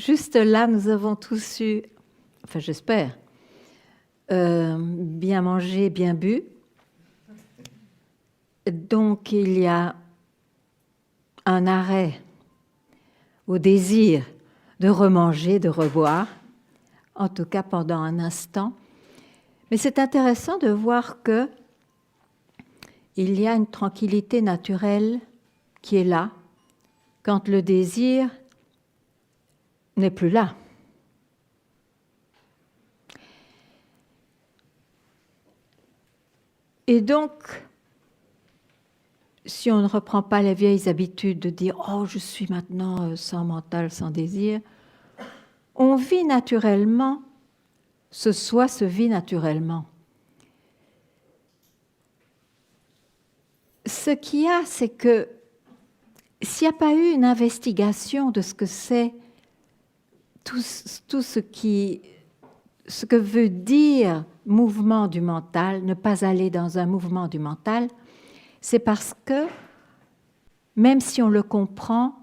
juste là, nous avons tous eu, enfin j'espère, bien mangé, bien bu. Donc il y a un arrêt au désir de remanger, de reboire, en tout cas pendant un instant. Mais c'est intéressant de voir que il y a une tranquillité naturelle qui est là quand le désir n'est plus là. Et donc, si on ne reprend pas les vieilles habitudes de dire « Oh, je suis maintenant sans mental, sans désir », on vit naturellement, ce soi se vit naturellement. Ce qu'il y a, c'est que s'il n'y a pas eu une investigation de ce que c'est tout ce que veut dire mouvement du mental, ne pas aller dans un mouvement du mental, c'est parce que, même si on le comprend,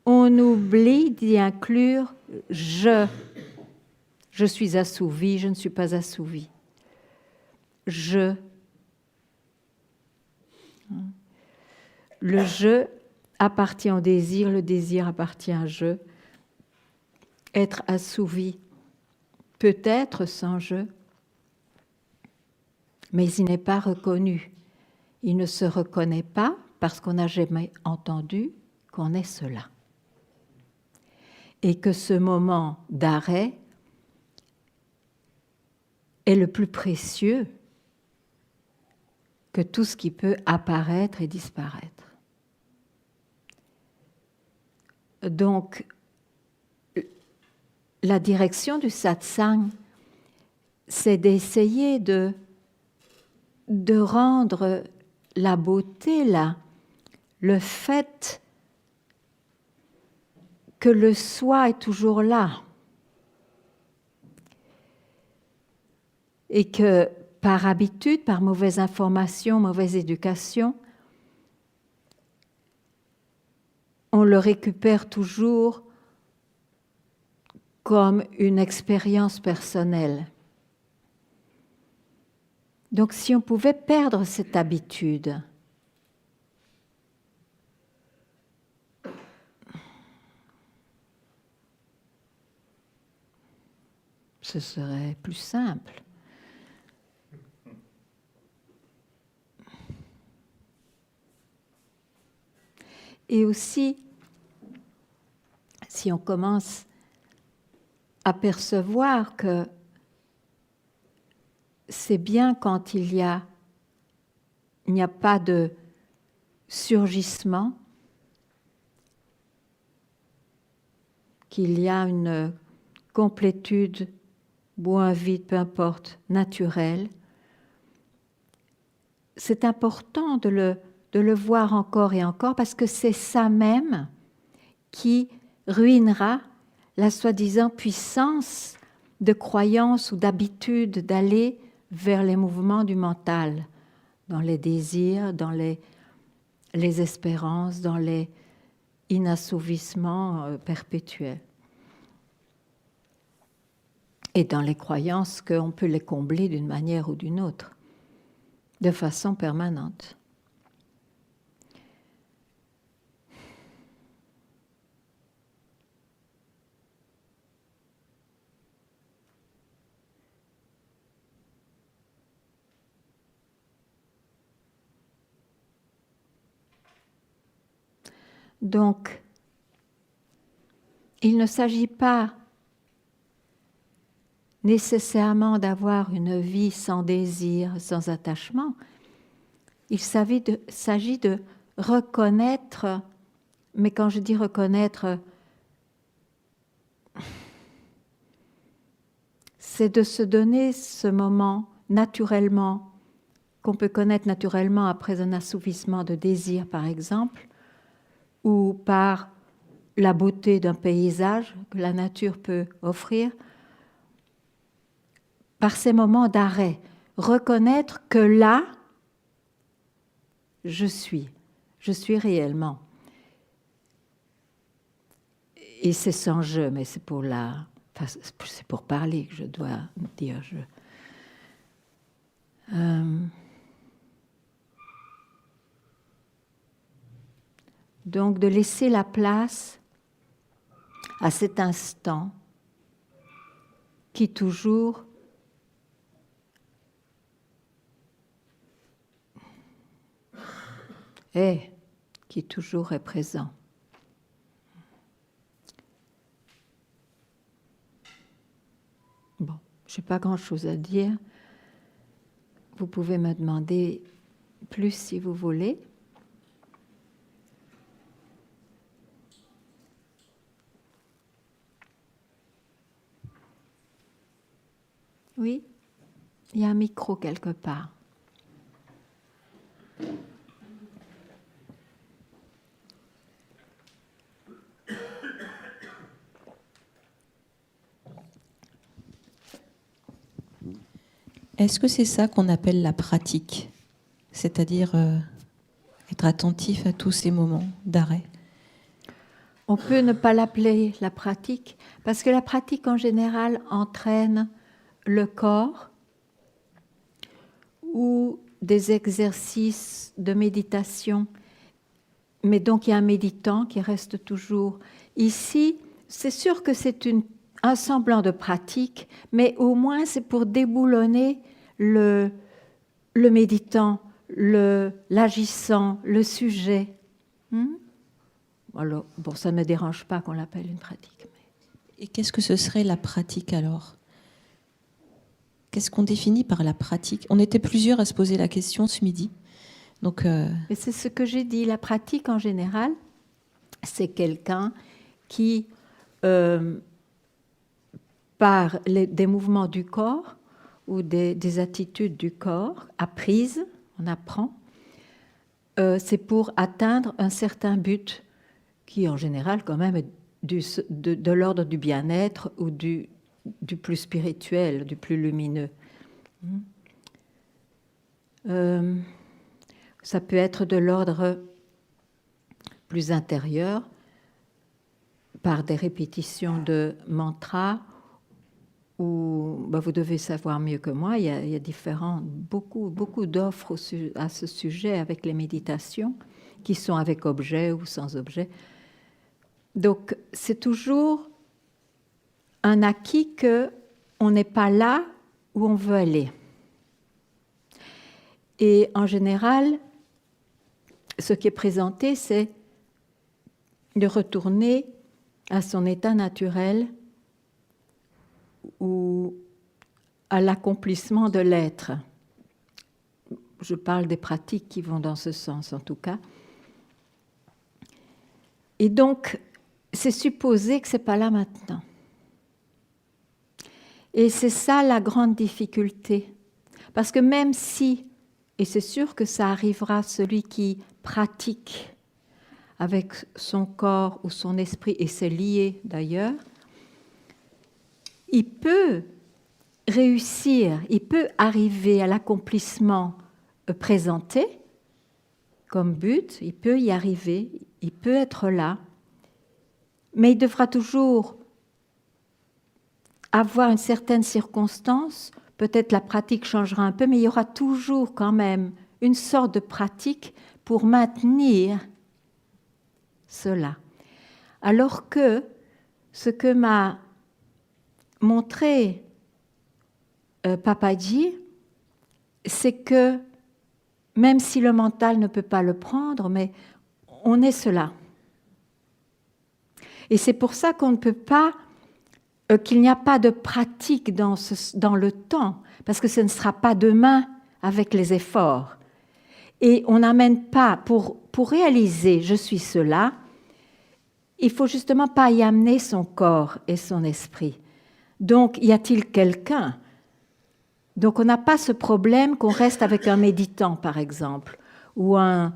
on oublie d'y inclure « je ». Je suis assouvi, je ne suis pas assouvi. Je. Le je appartient au désir, le désir appartient à je. Être assouvi peut être sans je, mais il n'est pas reconnu. Il ne se reconnaît pas parce qu'on n'a jamais entendu qu'on est cela. Et que ce moment d'arrêt est le plus précieux que tout ce qui peut apparaître et disparaître. Donc, la direction du satsang, c'est d'essayer de rendre la beauté là, le fait que le soi est toujours là et que par habitude, par mauvaise information, mauvaise éducation, on le récupère toujours comme une expérience personnelle. Donc si on pouvait perdre cette habitude, ce serait plus simple. Et aussi, si on commence à percevoir que c'est bien quand il n'y a pas de surgissement, qu'il y a une complétude ou un vide, peu importe, naturel. C'est important de le voir encore et encore parce que c'est ça même qui ruinera la soi-disant puissance de croyance ou d'habitude d'aller vers les mouvements du mental, dans les désirs, dans les espérances, dans les inassouvissements perpétuels. Et dans les croyances qu'on peut les combler d'une manière ou d'une autre, de façon permanente. Donc, il ne s'agit pas nécessairement d'avoir une vie sans désir, sans attachement. Il s'agit de reconnaître, mais quand je dis reconnaître, c'est de se donner ce moment naturellement, qu'on peut connaître naturellement après un assouvissement de désir, par exemple, ou par la beauté d'un paysage que la nature peut offrir, par ces moments d'arrêt, reconnaître que là, je suis réellement. Et c'est sans jeu, mais c'est pour c'est pour parler que je dois dire je. Donc de laisser la place à cet instant qui toujours est, qui toujours est présent. Bon, je n'ai pas grand-chose à dire. Vous pouvez me demander plus si vous voulez. Oui, il y a un micro quelque part. Est-ce que c'est ça qu'on appelle la pratique? C'est-à-dire être attentif à tous ces moments d'arrêt? On peut ne pas l'appeler la pratique, parce que la pratique en général entraîne le corps ou des exercices de méditation. Mais donc il y a un méditant qui reste toujours. Ici, c'est sûr que c'est un semblant de pratique, mais au moins c'est pour déboulonner le méditant, l'agissant, le sujet. Alors, bon, ça ne me dérange pas qu'on l'appelle une pratique. Et qu'est-ce que ce serait la pratique alors? Qu'est-ce qu'on définit par la pratique? On était plusieurs à se poser la question ce midi. Donc, mais c'est ce que j'ai dit. La pratique en général, c'est quelqu'un qui, par des mouvements du corps ou des attitudes du corps apprises, on apprend, c'est pour atteindre un certain but qui en général quand même est de l'ordre du bien-être ou du plus spirituel, du plus lumineux. Ça peut être de l'ordre plus intérieur, par des répétitions de mantras, ou vous devez savoir mieux que moi, il y a beaucoup d'offres à ce sujet avec les méditations, qui sont avec objet ou sans objet. Donc c'est toujours un acquis qu'on n'est pas là où on veut aller. Et en général, ce qui est présenté, c'est de retourner à son état naturel ou à l'accomplissement de l'être. Je parle des pratiques qui vont dans ce sens, en tout cas. Et donc, c'est supposé que ce n'est pas là maintenant. Et c'est ça la grande difficulté. Parce que même si, et c'est sûr que ça arrivera, celui qui pratique avec son corps ou son esprit, et c'est lié d'ailleurs, il peut réussir, il peut arriver à l'accomplissement présenté comme but, il peut y arriver, il peut être là, mais il devra toujours avoir une certaine circonstance. Peut-être la pratique changera un peu, mais il y aura toujours quand même une sorte de pratique pour maintenir cela. Alors que ce que m'a montré Papaji, c'est que même si le mental ne peut pas le prendre, mais on est cela. Et c'est pour ça qu'on ne peut pas, qu'il n'y a pas de pratique dans le temps, parce que ce ne sera pas demain avec les efforts. Et on n'amène pas, pour réaliser « je suis cela », il ne faut justement pas y amener son corps et son esprit. Donc, y a-t-il quelqu'un? Donc, on n'a pas ce problème qu'on reste avec un méditant, par exemple, ou un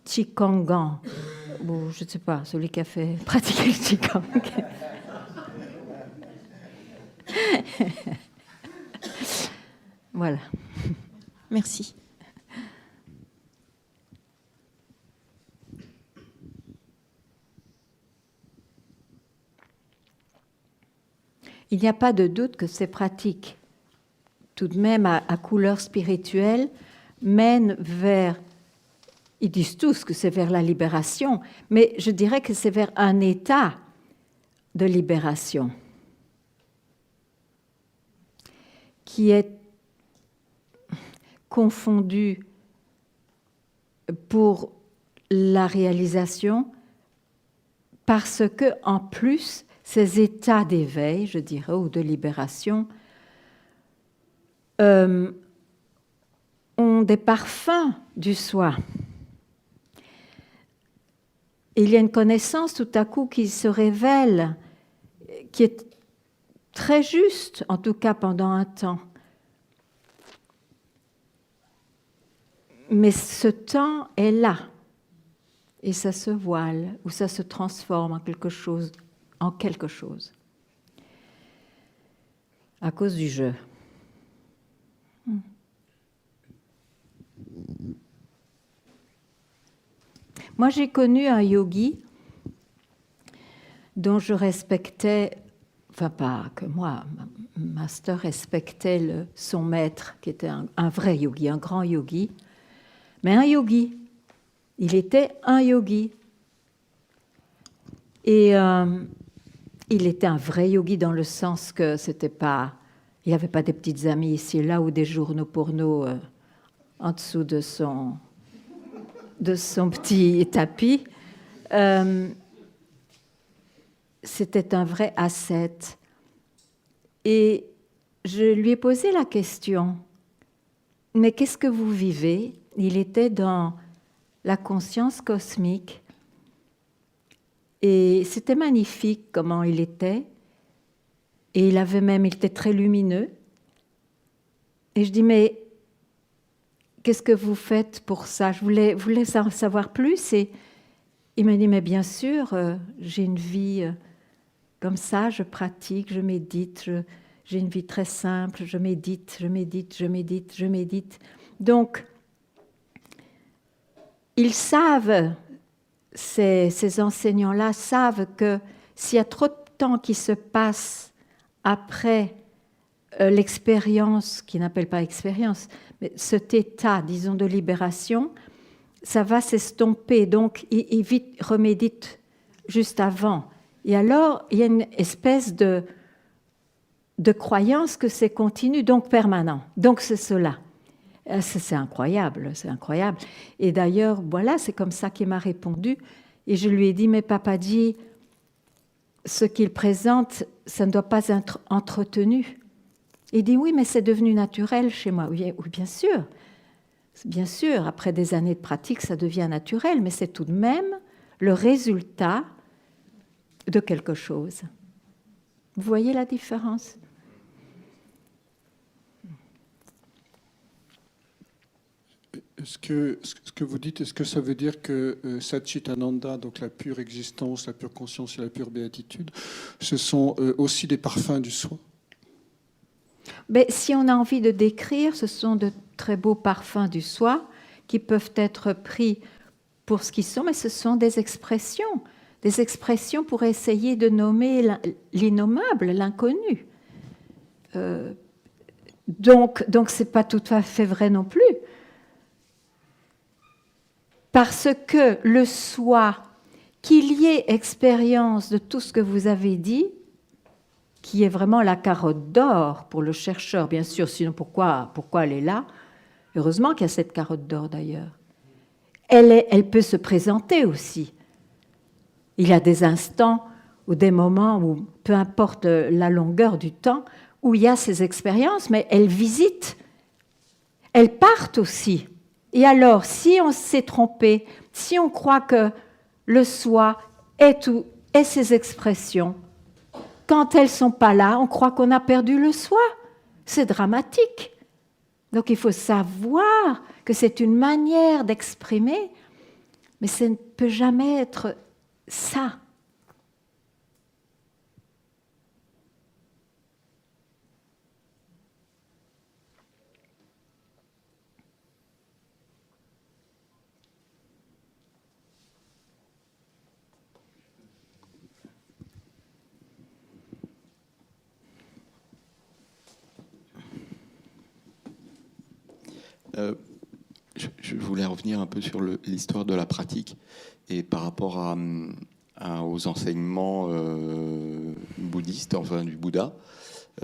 Qigongant, ou je ne sais pas, celui qui a fait pratiquer le Qigong. Voilà. Merci. Il n'y a pas de doute que ces pratiques, tout de même à couleur spirituelle, mènent vers, ils disent tous que c'est vers la libération, mais je dirais que c'est vers un état de libération qui est confondu pour la réalisation parce que, en plus, ces états d'éveil, je dirais, ou de libération, ont des parfums du soi. Il y a une connaissance tout à coup qui se révèle, qui est très juste, en tout cas pendant un temps. Mais ce temps est là, et ça se voile, ou ça se transforme en quelque chose, à cause du jeu. Moi, j'ai connu un yogi dont je respectais, enfin pas que moi, master respectait son maître, qui était un vrai yogi, un grand yogi, mais un yogi. Il était un yogi. Et il était un vrai yogi dans le sens que c'était pas, il n'y avait pas des petites amies ici et là ou des journaux porno en dessous de son petit tapis. C'était un vrai ascète. Et je lui ai posé la question, mais qu'est-ce que vous vivez? Il était dans la conscience cosmique. Et c'était magnifique comment il était. Et il était très lumineux. Et je dis, mais qu'est-ce que vous faites pour ça? Je voulais en savoir plus. Et il m'a dit, mais bien sûr, j'ai une vie comme ça, je pratique, je médite, j'ai une vie très simple, je médite. Donc, ils savent, ces enseignants-là savent que s'il y a trop de temps qui se passe après l'expérience, qui n'appelle pas expérience, mais cet état, disons, de libération, ça va s'estomper. Donc, ils reméditent juste avant. Et alors, il y a une espèce de croyance que c'est continu, donc permanent. Donc, c'est cela. C'est incroyable, c'est incroyable. Et d'ailleurs, voilà, c'est comme ça qu'il m'a répondu. Et je lui ai dit, mais papa dit, ce qu'il présente, ça ne doit pas être entretenu. Il dit, oui, mais c'est devenu naturel chez moi. Oui, bien sûr. Bien sûr, après des années de pratique, ça devient naturel, mais c'est tout de même le résultat de quelque chose. Vous voyez la différence? Ce que vous dites, est-ce que ça veut dire que Satchitananda, donc la pure existence, la pure conscience et la pure béatitude, ce sont aussi des parfums du soi? Mais si on a envie de décrire, ce sont de très beaux parfums du soi qui peuvent être pris pour ce qu'ils sont, mais ce sont des expressions pour essayer de nommer l'innommable, l'inconnu. Donc ce n'est pas tout à fait vrai non plus. Parce que le soi, qu'il y ait expérience de tout ce que vous avez dit, qui est vraiment la carotte d'or pour le chercheur, bien sûr, sinon pourquoi elle est là? Heureusement qu'il y a cette carotte d'or d'ailleurs. Elle peut se présenter aussi. Il y a des instants ou des moments où, peu importe la longueur du temps, où il y a ces expériences, mais elles visitent, elles partent aussi. Et alors, si on s'est trompé, si on croit que le soi est ces expressions, quand elles ne sont pas là, on croit qu'on a perdu le soi. C'est dramatique. Donc il faut savoir que c'est une manière d'exprimer, mais ça ne peut jamais être ça. Je voulais revenir un peu sur l'histoire de la pratique et par rapport aux enseignements bouddhistes, enfin du Bouddha.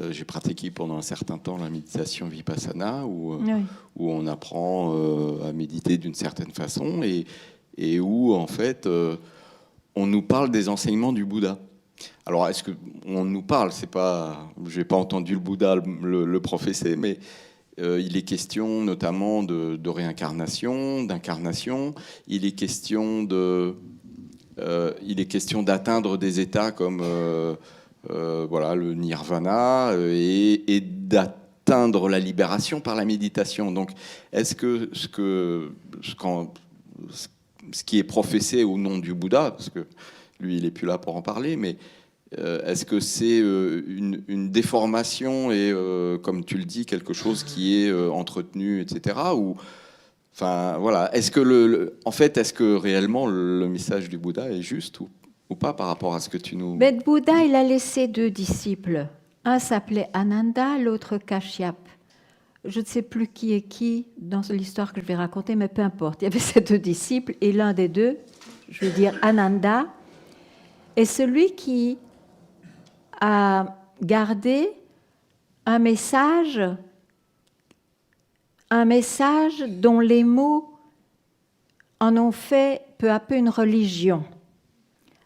J'ai pratiqué pendant un certain temps la méditation vipassana où on apprend à méditer d'une certaine façon et où en fait on nous parle des enseignements du Bouddha. Alors est-ce qu'on nous parle, c'est pas, j'ai pas entendu le Bouddha le professer, mais il est question notamment de réincarnation, d'incarnation. Il est question d'atteindre des états comme voilà, le nirvana et d'atteindre la libération par la méditation. Donc, est-ce que ce qui est professé au nom du Bouddha, parce que lui, il n'est plus là pour en parler, mais est-ce que c'est une déformation et, comme tu le dis, quelque chose qui est entretenu, etc. Ou, enfin, voilà. Est-ce que réellement le message du Bouddha est juste ou pas par rapport à ce que tu nous... Mais Bouddha, il a laissé 2 disciples. Un s'appelait Ananda, l'autre Kashyap. Je ne sais plus qui est qui dans l'histoire que je vais raconter, mais peu importe. Il y avait ces 2 disciples et l'un des 2, je veux dire Ananda, est celui qui a gardé un message dont les mots en ont fait peu à peu une religion.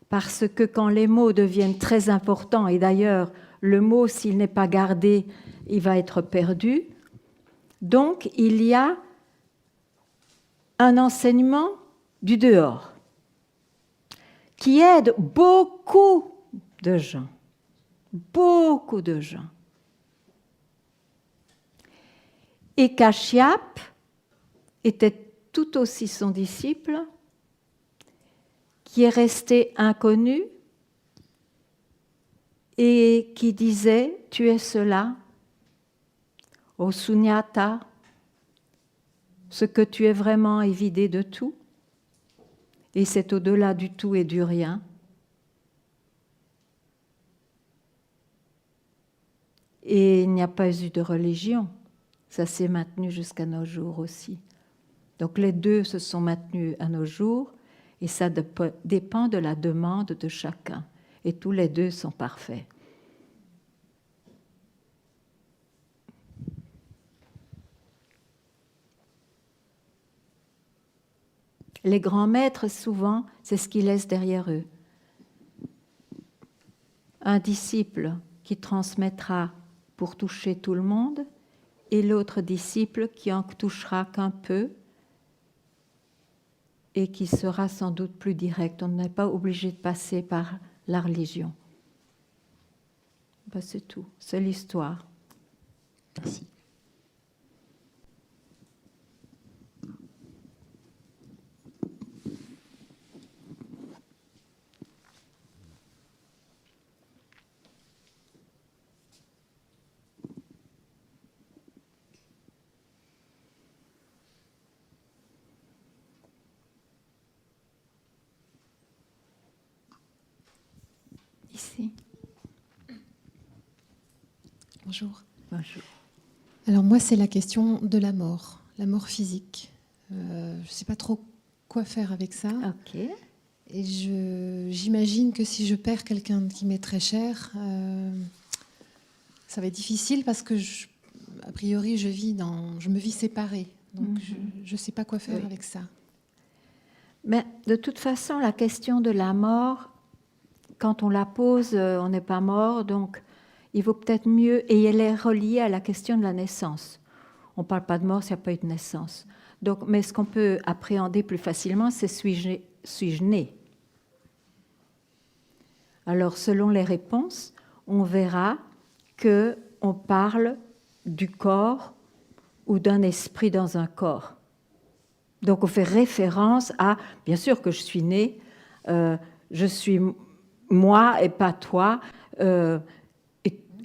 Parce que quand les mots deviennent très importants, et d'ailleurs, le mot, s'il n'est pas gardé, il va être perdu, donc il y a un enseignement du dehors qui aide beaucoup de gens. Beaucoup de gens. Et Kashyap était tout aussi son disciple, qui est resté inconnu et qui disait « Tu es cela, ô Sunyata, ce que tu es vraiment est vidé de tout, et c'est au-delà du tout et du rien. » Et il n'y a pas eu de religion. Ça s'est maintenu jusqu'à nos jours aussi. Donc les 2 se sont maintenus à nos jours et ça dépend de la demande de chacun. Et tous les 2 sont parfaits. Les grands maîtres, souvent, c'est ce qu'ils laissent derrière eux. Un disciple qui transmettra pour toucher tout le monde et l'autre disciple qui en touchera qu'un peu et qui sera sans doute plus direct. On n'est pas obligé de passer par la religion. Ben, c'est tout, c'est l'histoire. Merci. Ici. Bonjour. Bonjour. Alors moi, c'est la question de la mort physique. Je ne sais pas trop quoi faire avec ça. Ok. Et j'imagine que si je perds quelqu'un qui m'est très cher, ça va être difficile parce que, a priori, je me vis séparée. Donc je ne sais pas quoi faire avec ça. Mais de toute façon, la question de la mort, quand on la pose, on n'est pas mort, donc il vaut peut-être mieux, et elle est reliée à la question de la naissance. On ne parle pas de mort s'il n'y a pas eu de naissance. Donc, mais ce qu'on peut appréhender plus facilement, c'est suis-je né ? Alors, selon les réponses, on verra qu'on parle du corps ou d'un esprit dans un corps. Donc, on fait référence à, bien sûr que je suis né, je suis moi et pas toi,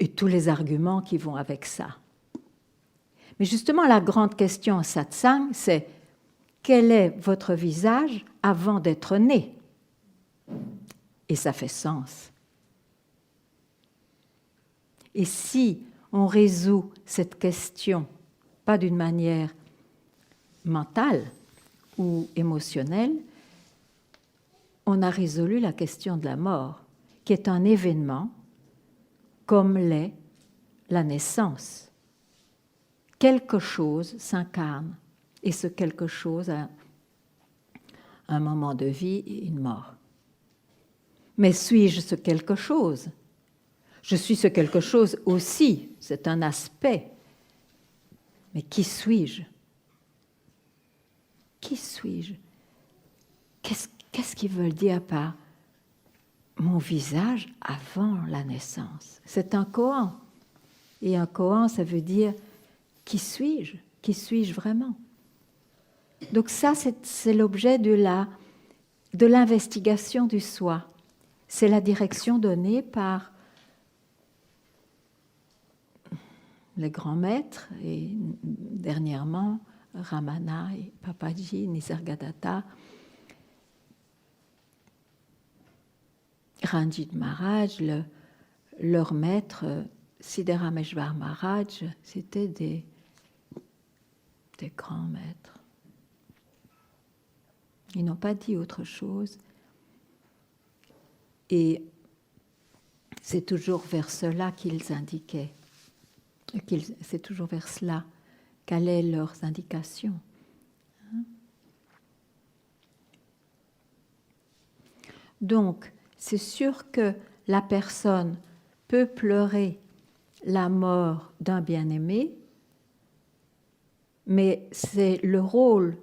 et tous les arguments qui vont avec ça. Mais justement, la grande question en satsang, c'est quel est votre visage avant d'être né ? Et ça fait sens. Et si on résout cette question, pas d'une manière mental ou émotionnel, on a résolu la question de la mort, qui est un événement comme l'est la naissance. Quelque chose s'incarne, et ce quelque chose a un moment de vie et une mort. Mais suis-je ce quelque chose? Je suis ce quelque chose aussi, c'est un aspect. Mais qui suis-je? Qui suis-je? Qu'est-ce qu'ils veulent dire par mon visage avant la naissance? C'est un koan. Et un koan, ça veut dire qui suis-je? Qui suis-je vraiment? Donc ça, c'est l'objet de l'investigation du soi. C'est la direction donnée par les grands maîtres et dernièrement Ramana et Papaji, Nisargadatta, Ranjit Maharaj, leur maître Siddharameshwar Maharaj, c'était des grands maîtres. Ils n'ont pas dit autre chose. Et c'est toujours vers cela qu'ils indiquaient. C'est toujours vers cela qu'allaient leurs indications. Donc, c'est sûr que la personne peut pleurer la mort d'un bien-aimé, mais c'est le rôle,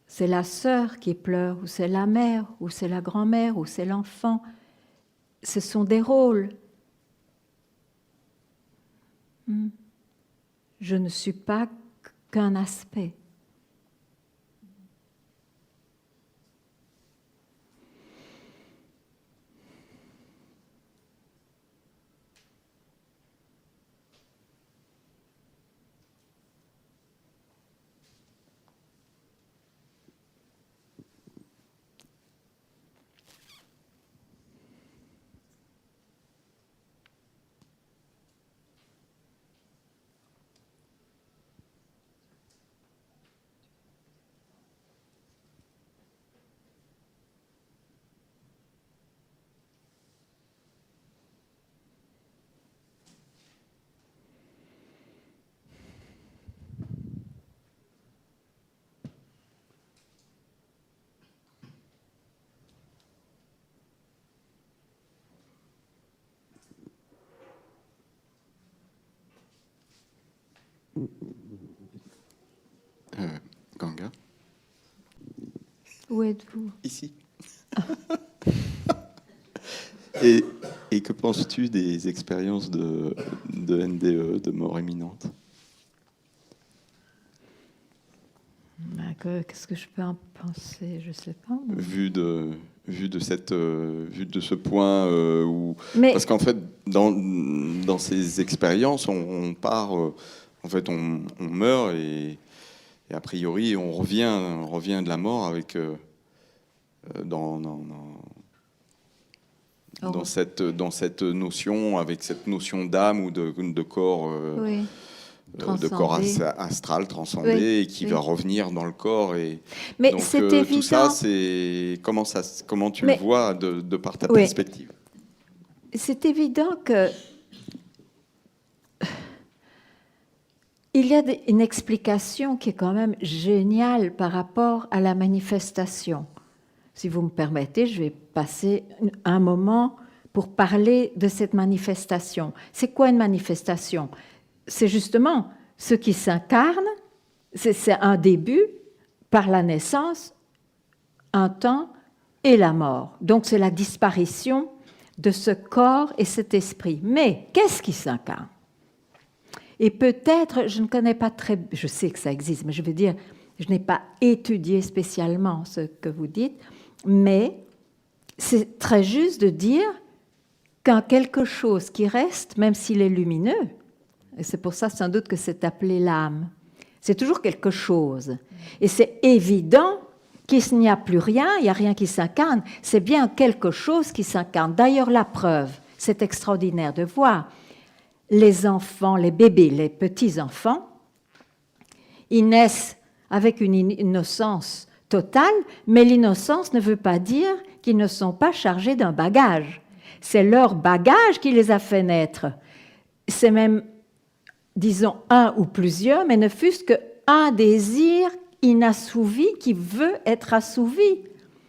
c'est la sœur qui pleure, ou c'est la mère, ou c'est la grand-mère, ou c'est l'enfant. Ce sont des rôles. Je ne suis pas qu'un aspect. Ganga. Où êtes-vous? Ici. Et que penses-tu des expériences de NDE, de mort imminente? Qu'est-ce que je peux en penser? Je ne sais pas. Vu de ce point où... Mais, Parce qu'en fait, dans ces expériences, on part... en fait, on meurt et a priori, on revient de la mort avec... dans cette notion, avec cette notion d'âme ou de corps... oui. de corps astral transcendé, oui, et qui va revenir dans le corps. Mais donc, c'est évident. Tout ça, c'est comment tu le vois de par ta perspective? C'est évident que il y a une explication qui est quand même géniale par rapport à la manifestation. Si vous me permettez, je vais passer un moment pour parler de cette manifestation. C'est quoi une manifestation? C'est justement ce qui s'incarne, c'est un début par la naissance, un temps et la mort. Donc c'est la disparition de ce corps et cet esprit. Mais qu'est-ce qui s'incarne? Et peut-être, je ne connais pas très... Je sais que ça existe, mais je veux dire, je n'ai pas étudié spécialement ce que vous dites, mais c'est très juste de dire qu'un quelque chose qui reste, même s'il est lumineux, et c'est pour ça sans doute que c'est appelé l'âme, c'est toujours quelque chose. Et c'est évident qu'il n'y a plus rien, il n'y a rien qui s'incarne, c'est bien quelque chose qui s'incarne. D'ailleurs, la preuve, c'est extraordinaire de voir les enfants, les bébés, les petits-enfants, ils naissent avec une innocence totale, mais l'innocence ne veut pas dire qu'ils ne sont pas chargés d'un bagage. C'est leur bagage qui les a fait naître. C'est même, disons, un ou plusieurs, mais ne fût-ce qu'un désir inassouvi qui veut être assouvi.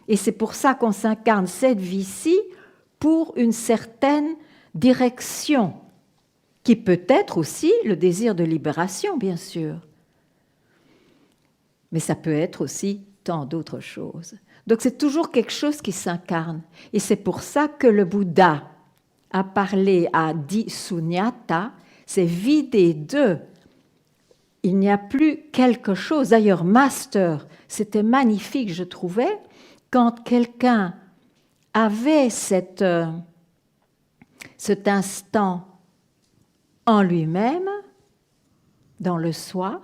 Et c'est pour ça qu'on s'incarne cette vie-ci pour une certaine direction, qui peut être aussi le désir de libération, bien sûr. Mais ça peut être aussi tant d'autres choses. Donc c'est toujours quelque chose qui s'incarne. Et c'est pour ça que le Bouddha a parlé, a dit sunyata, c'est vidé de. Il n'y a plus quelque chose. D'ailleurs, Master, c'était magnifique, je trouvais, quand quelqu'un avait cet instant en lui-même, dans le soi,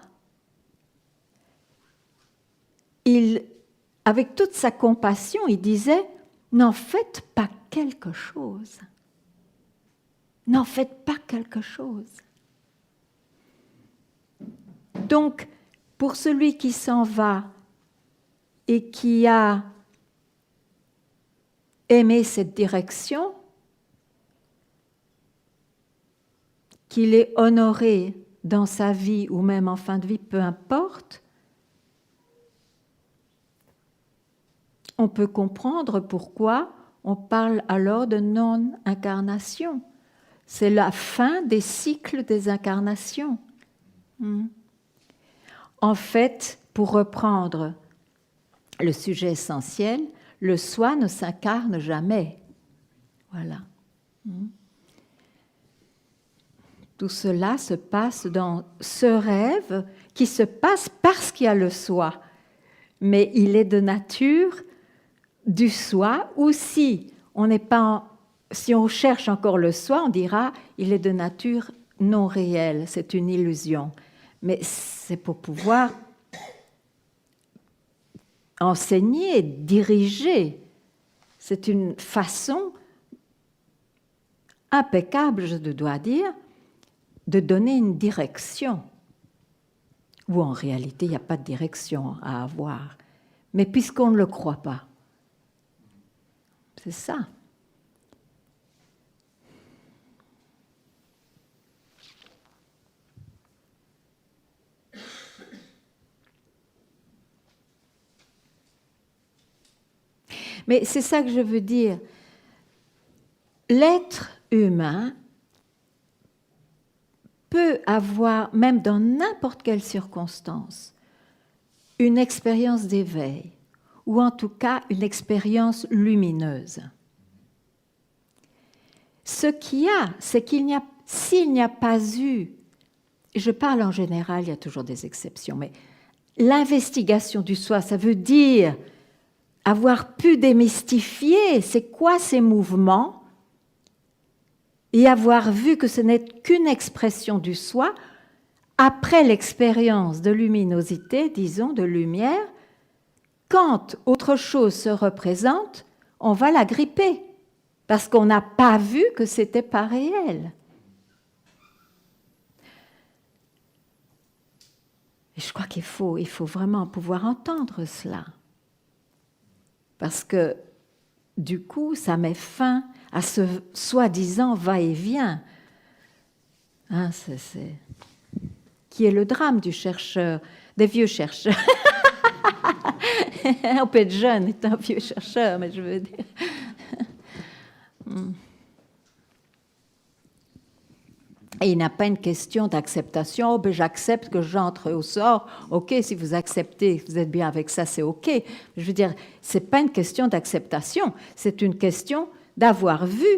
avec toute sa compassion, il disait « N'en faites pas quelque chose. N'en faites pas quelque chose. » Donc, pour celui qui s'en va et qui a aimé cette direction, qu'il est honoré dans sa vie ou même en fin de vie, peu importe, on peut comprendre pourquoi on parle alors de non-incarnation. C'est la fin des cycles des incarnations. En fait, pour reprendre le sujet essentiel, le soi ne s'incarne jamais. Voilà. Tout cela se passe dans ce rêve qui se passe parce qu'il y a le soi. Mais il est de nature du soi, ou si on n'est pas, si on cherche encore le soi, on dira il est de nature non réelle, c'est une illusion. Mais c'est pour pouvoir enseigner, diriger. C'est une façon impeccable, je dois dire, de donner une direction, où en réalité il n'y a pas de direction à avoir, mais puisqu'on ne le croit pas. C'est ça. Mais c'est ça que je veux dire. L'être humain peut avoir, même dans n'importe quelle circonstance, une expérience d'éveil, ou en tout cas une expérience lumineuse. Ce qu'il y a, c'est s'il n'y a pas eu, je parle en général, il y a toujours des exceptions, mais l'investigation du soi, ça veut dire avoir pu démystifier c'est quoi ces mouvements et avoir vu que ce n'est qu'une expression du soi, après l'expérience de luminosité, disons, de lumière, quand autre chose se représente, on va la gripper, parce qu'on n'a pas vu que c'était pas réel. Et je crois qu'il faut vraiment pouvoir entendre cela. Parce que, du coup, ça met fin à ce soi-disant va-et-vient. Hein, qui est le drame du chercheur, des vieux chercheurs. On peut être jeune et un vieux chercheur, mais je veux dire... Et il n'y a pas une question d'acceptation. Oh, ben j'accepte que j'entre au sort. OK, si vous acceptez, vous êtes bien avec ça, c'est OK. Je veux dire, ce n'est pas une question d'acceptation. C'est une question d'avoir vu.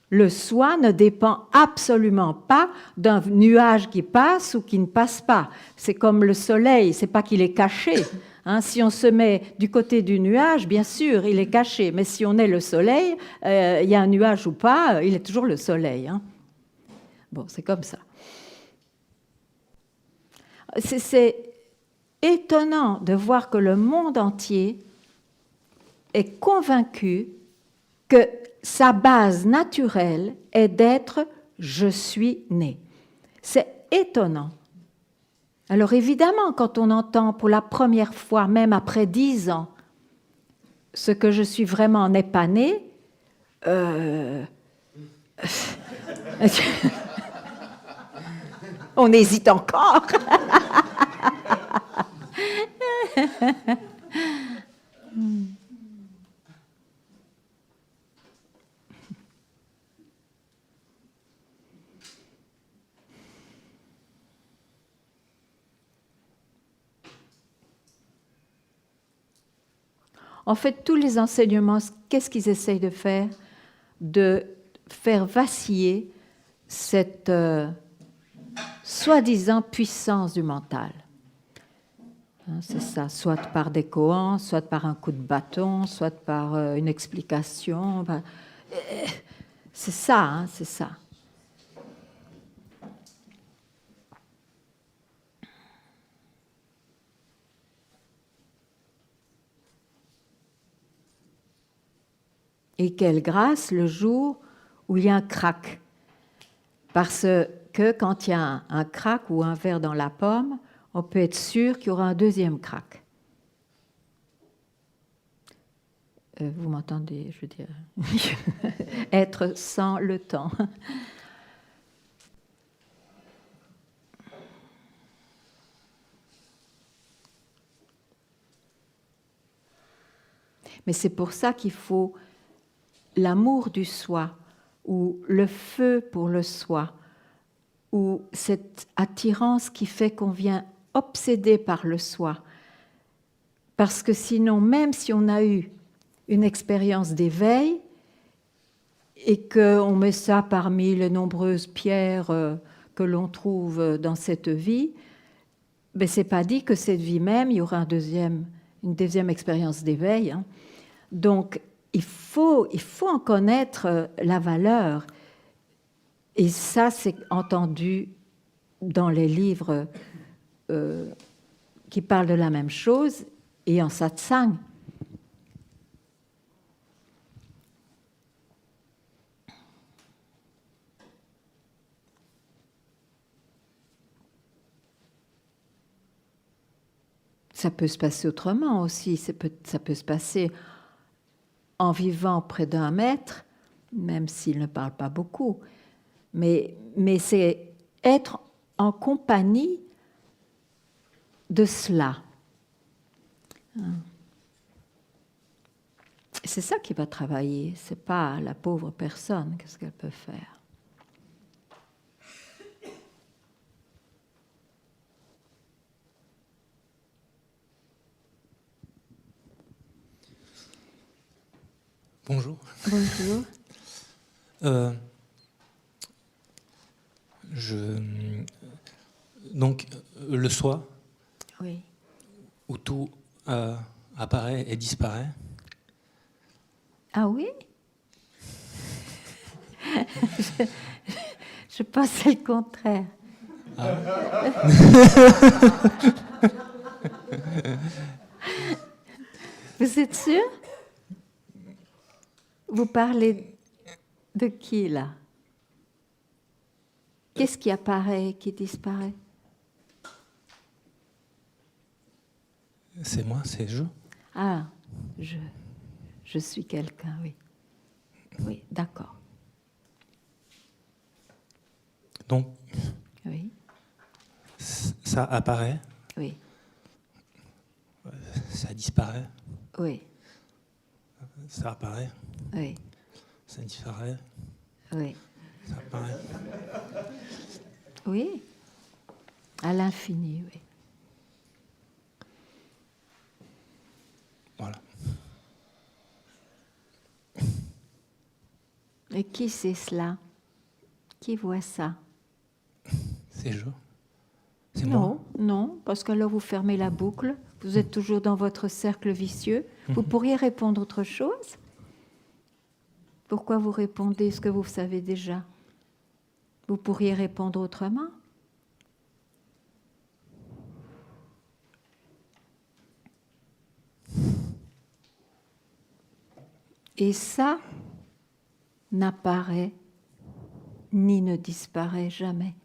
Le soi ne dépend absolument pas d'un nuage qui passe ou qui ne passe pas. C'est comme le soleil, ce n'est pas qu'il est caché. Hein, si on se met du côté du nuage, bien sûr, il est caché. Mais si on est le soleil, il y a un nuage ou pas, il est toujours le soleil. Hein. Bon, c'est comme ça. C'est étonnant de voir que le monde entier est convaincu que sa base naturelle est d'être « je suis né ». C'est étonnant. Alors évidemment, quand on entend pour la première fois, même après 10 ans, ce que je suis vraiment en épanée, on hésite encore. En fait, tous les enseignements, qu'est-ce qu'ils essayent de faire? De faire vaciller cette soi-disant puissance du mental. Hein, c'est ça, soit par des koans, soit par un coup de bâton, soit par une explication. Ben, c'est ça, hein, c'est ça. Et quelle grâce le jour où il y a un crack. Parce que quand il y a un crack ou un verre dans la pomme, on peut être sûr qu'il y aura un deuxième crack. Vous m'entendez, je veux dire, être sans le temps. Mais c'est pour ça qu'il faut l'amour du soi, ou le feu pour le soi, ou cette attirance qui fait qu'on vient obsédé par le soi. Parce que sinon, même si on a eu une expérience d'éveil et qu'on met ça parmi les nombreuses pierres que l'on trouve dans cette vie, ben c'est pas dit que cette vie même, il y aura une deuxième expérience d'éveil. Hein. Donc, il faut en connaître la valeur. Et ça, c'est entendu dans les livres qui parlent de la même chose et en satsang. Ça peut se passer autrement aussi. Ça peut se passer en vivant près d'un maître, même s'il ne parle pas beaucoup. Mais c'est être en compagnie de cela. C'est ça qui va travailler. C'est pas la pauvre personne, qu'est-ce qu'elle peut faire. Bonjour. Bonjour. Donc, le soi, Oui. où tout apparaît et disparaît. Ah oui? Je pensais le contraire. Ah. Vous êtes sûr? Vous parlez de qui, là? Qu'est-ce qui apparaît et qui disparaît? C'est moi, c'est je. Ah, je suis quelqu'un, oui. Oui, d'accord. Donc, Oui, ça apparaît, oui, ça disparaît, oui, ça apparaît, oui, ça disparaît, oui. ça apparaît. Oui, à l'infini, oui. Voilà. Et qui c'est cela? Qui voit ça? C'est je. C'est Non, moi. non, parce que là vous fermez la boucle, vous êtes toujours dans votre cercle vicieux. Vous pourriez répondre autre chose? Pourquoi vous répondez ce que vous savez déjà? Vous pourriez répondre autrement? Et ça n'apparaît ni ne disparaît jamais.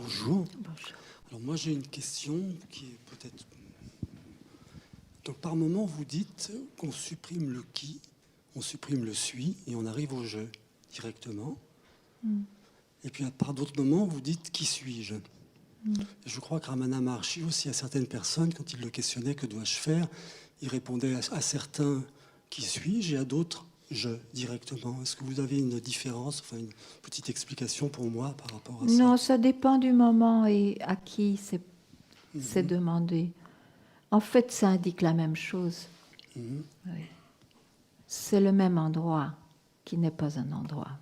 Bonjour. Bonjour. Alors moi j'ai une question qui est peut-être... Donc par moment vous dites qu'on supprime le qui, on supprime le suis et on arrive au je directement. Et puis par d'autres moments vous dites qui suis-je. Et je crois que Ramana Maharshi aussi à certaines personnes quand il le questionnait que dois-je faire, il répondait à certains qui suis-je et à d'autres je directement. Est-ce que vous avez une différence, enfin une petite explication pour moi par rapport à ça? Non, ça dépend du moment et à qui c'est demandé. En fait, ça indique la même chose. Mhm. Oui. C'est le même endroit qui n'est pas un endroit.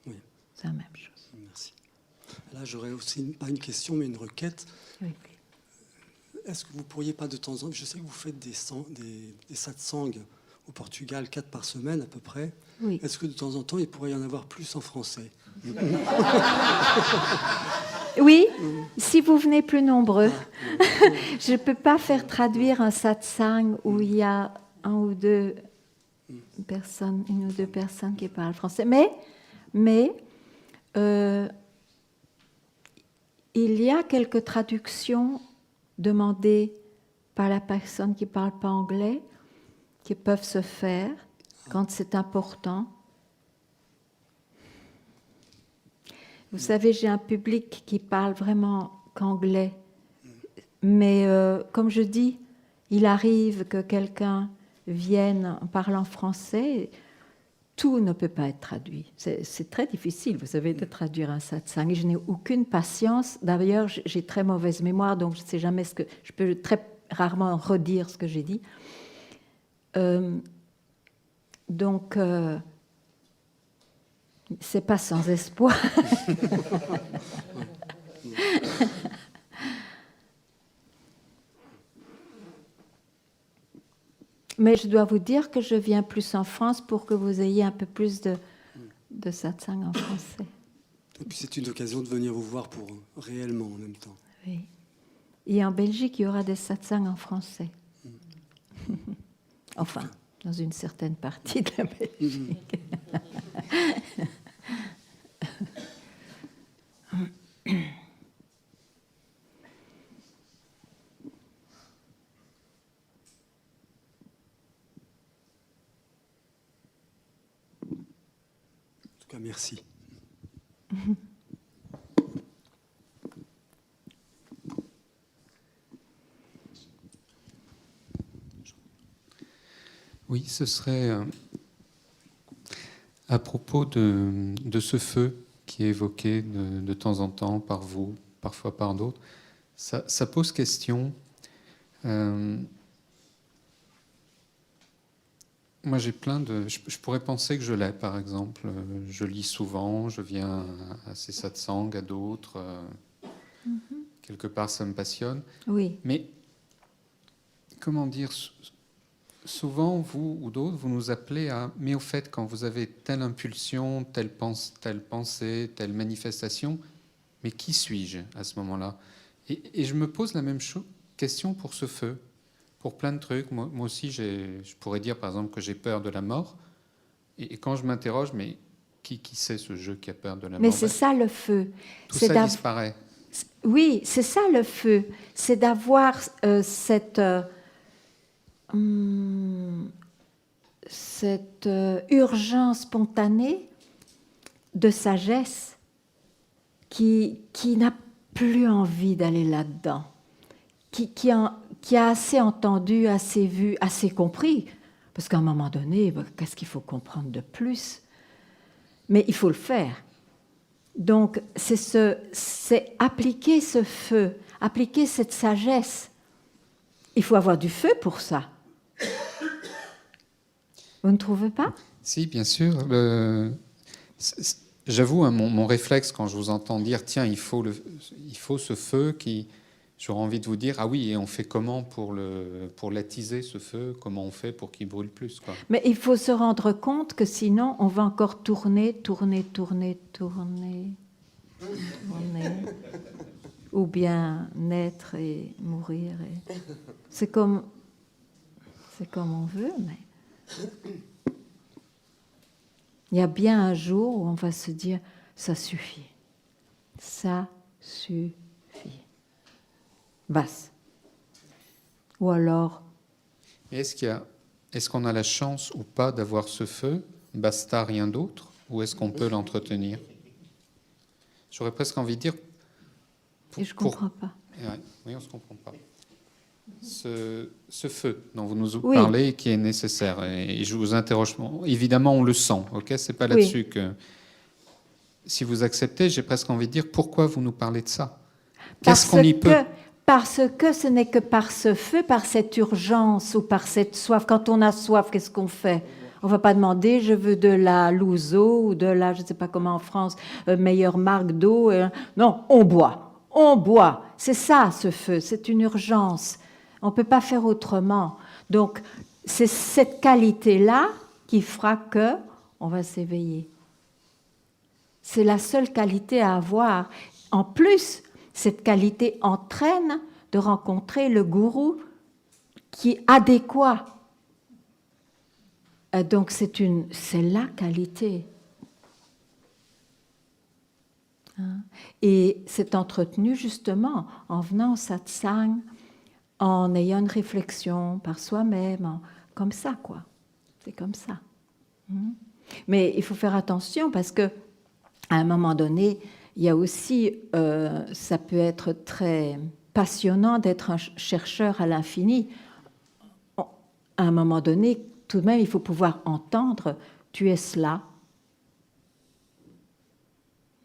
Oui. C'est la même chose. Merci. Là, j'aurais aussi, pas une question, mais une requête. Oui. Est-ce que vous pourriez pas de temps en temps, je sais que vous faites des satsangs au Portugal, 4 par semaine à peu près. Oui. Est-ce que de temps en temps, il pourrait y en avoir plus en français? Oui, si vous venez plus nombreux. Je ne peux pas faire traduire un satsang où il y a une ou deux personnes qui parlent français. Mais il y a quelques traductions demandées par la personne qui ne parle pas anglais qui peuvent se faire quand c'est important. Vous savez, j'ai un public qui parle vraiment qu'anglais. Mais comme je dis, il arrive que quelqu'un vienne en parlant français. Tout ne peut pas être traduit. C'est très difficile, vous savez, de traduire un satsang. Et je n'ai aucune patience. D'ailleurs, j'ai très mauvaise mémoire, donc je ne sais jamais ce que... Je peux très rarement redire ce que j'ai dit. Donc, c'est pas sans espoir. Mais je dois vous dire que je viens plus en France pour que vous ayez un peu plus de satsang en français. Et puis c'est une occasion de venir vous voir pour réellement en même temps. Oui. Et en Belgique, il y aura des satsangs en français. Enfin, dans une certaine partie de la Belgique. En tout cas, merci. Oui, ce serait à propos de ce feu qui est évoqué de temps en temps par vous, parfois par d'autres. Ça pose question. Moi, j'ai plein de... Je pourrais penser que je l'ai, par exemple. Je lis souvent, je viens à ces satsangs, à d'autres. Quelque part, ça me passionne. Oui. Mais, comment dire, souvent, vous ou d'autres, vous nous appelez à... Mais au fait, quand vous avez telle impulsion, telle pensée, telle manifestation, mais qui suis-je à ce moment-là? Et je me pose la même question pour ce feu. Pour plein de trucs. Moi aussi, je pourrais dire, par exemple, que j'ai peur de la mort. Et quand je m'interroge, mais qui c'est ce jeu qui a peur de la mort? Mais c'est ça le feu. Tout ça disparaît. Oui, c'est ça le feu. C'est d'avoir cette urgence spontanée de sagesse qui n'a plus envie d'aller là-dedans, qui a assez entendu, assez vu, assez compris. Parce qu'à un moment donné, qu'est-ce qu'il faut comprendre de plus? Mais il faut le faire. Donc, c'est appliquer ce feu, appliquer cette sagesse. Il faut avoir du feu pour ça. Vous ne trouvez pas? Si, bien sûr. J'avoue, hein, mon réflexe quand je vous entends dire, tiens, il faut ce feu qui... J'aurais envie de vous dire, ah oui, et on fait comment pour l'attiser, ce feu? Comment on fait pour qu'il brûle plus, quoi? Mais il faut se rendre compte que sinon, on va encore tourner. Ou bien naître et mourir. C'est comme on veut, mais... Il y a bien un jour où on va se dire, ça suffit. Ça suffit. Basse. Ou alors, Est-ce qu'on a la chance ou pas d'avoir ce feu, basta, rien d'autre, ou est-ce qu'on peut l'entretenir? J'aurais presque envie de dire... et je ne comprends pas. Ouais, oui, on ne se comprend pas. Ce feu dont vous nous Oui. parlez, qui est nécessaire, et je vous interroge, évidemment on le sent, ok, c'est pas là-dessus que... Si vous acceptez, j'ai presque envie de dire, pourquoi vous nous parlez de ça? Qu'est-ce qu'on y peut? Parce que ce n'est que par ce feu, par cette urgence ou par cette soif. Quand on a soif, qu'est-ce qu'on fait? On ne va pas demander, je veux de la Louzo ou de la, je ne sais pas comment en France, meilleure marque d'eau. Non, on boit. On boit. C'est ça, ce feu. C'est une urgence. On ne peut pas faire autrement. Donc, c'est cette qualité-là qui fera que on va s'éveiller. C'est la seule qualité à avoir. En plus, cette qualité entraîne de rencontrer le gourou qui est adéquat. Donc c'est la qualité. Et c'est entretenu justement en venant au satsang, en ayant une réflexion par soi-même, comme ça, quoi. C'est comme ça. Mais il faut faire attention parce que à un moment donné, il y a aussi, ça peut être très passionnant d'être un chercheur à l'infini. À un moment donné, tout de même, il faut pouvoir entendre, tu es cela.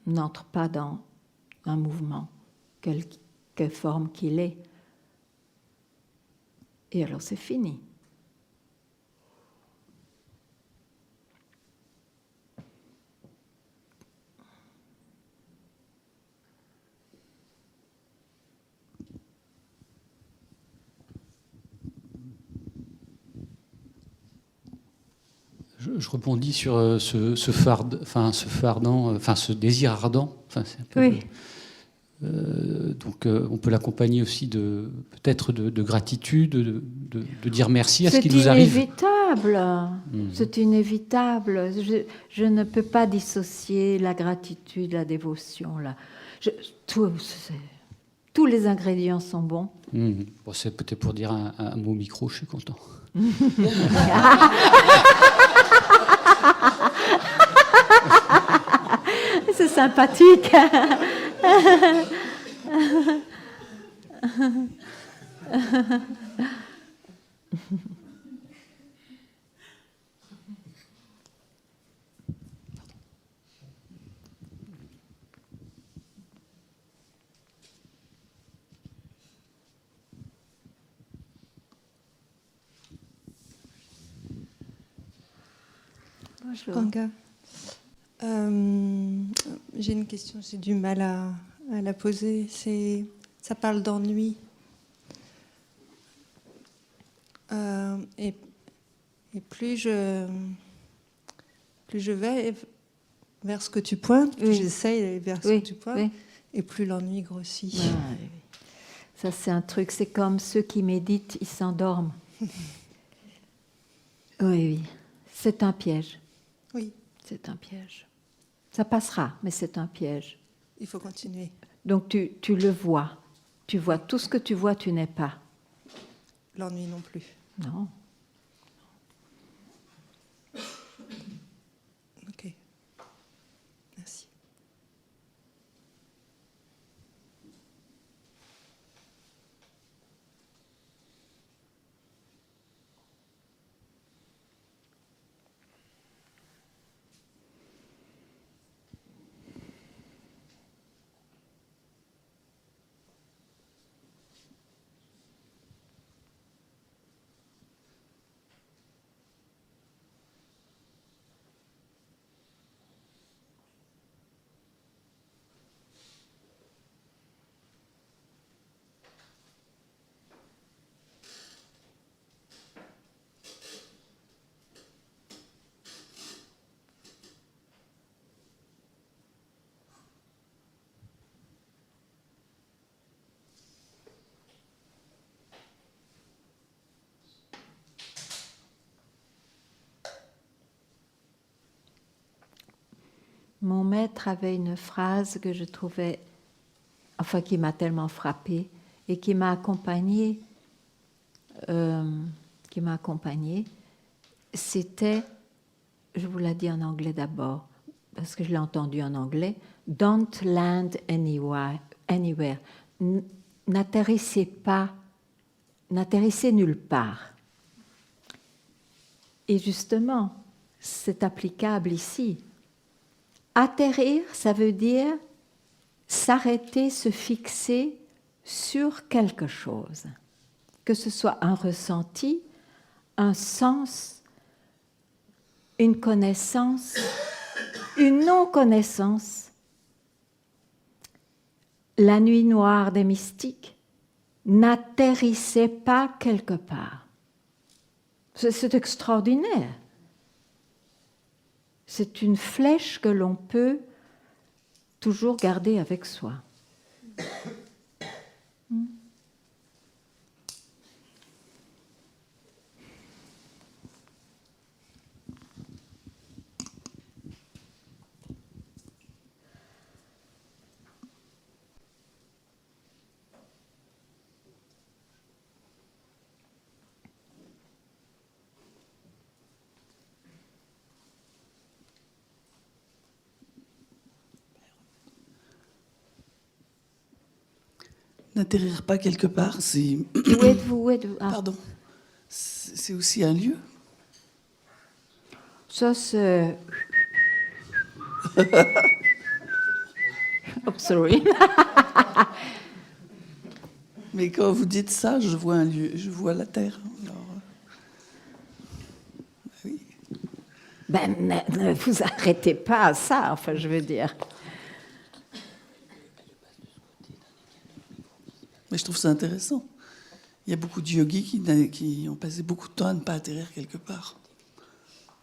N'entre pas dans un mouvement, quelque forme qu'il est. Et alors c'est fini. Je rebondis sur ce désir ardent. Oui. Donc, on peut l'accompagner aussi peut-être de gratitude, de dire merci à ce qui nous arrive. C'est inévitable. Je ne peux pas dissocier la gratitude, la dévotion. Tous les ingrédients sont bons. Bon, c'est peut-être pour dire un mot micro, je suis content. C'est sympathique. Bonjour. Ganga. J'ai une question, j'ai du mal à la poser. Ça parle d'ennui. Et plus je vais vers ce que tu pointes, plus j'essaye d'aller vers ce que tu pointes, et plus l'ennui grossit. Oui. Ça, c'est un truc, c'est comme ceux qui méditent, ils s'endorment. Oui. C'est un piège. Oui. C'est un piège. Ça passera, mais c'est un piège. Il faut continuer. Donc tu le vois. Tu vois tout ce que tu vois, tu n'es pas. L'ennui non plus. Non. Ok. Merci. mon maître avait une phrase que je trouvais, enfin qui m'a tellement frappée et qui m'a accompagnée. C'était, je vous l'ai dit en anglais d'abord, parce que je l'ai entendu en anglais, don't land anywhere. N'atterrissez nulle part. Et justement, c'est applicable ici. Atterrir, ça veut dire s'arrêter, se fixer sur quelque chose, que ce soit un ressenti, un sens, une connaissance, une non-connaissance. La nuit noire des mystiques, n'atterrissez pas quelque part. C'est extraordinaire. C'est une flèche que l'on peut toujours garder avec soi. N'atterrir pas quelque part, c'est... Où êtes-vous Ah. Pardon. C'est aussi un lieu. Ça, c'est... Oh, sorry. Mais quand vous dites ça, je vois un lieu, je vois la terre. Alors, oui. Ben, ne vous arrêtez pas à ça, enfin, je veux dire. Mais je trouve ça intéressant. Il y a beaucoup de yogis qui ont passé beaucoup de temps à ne pas atterrir quelque part,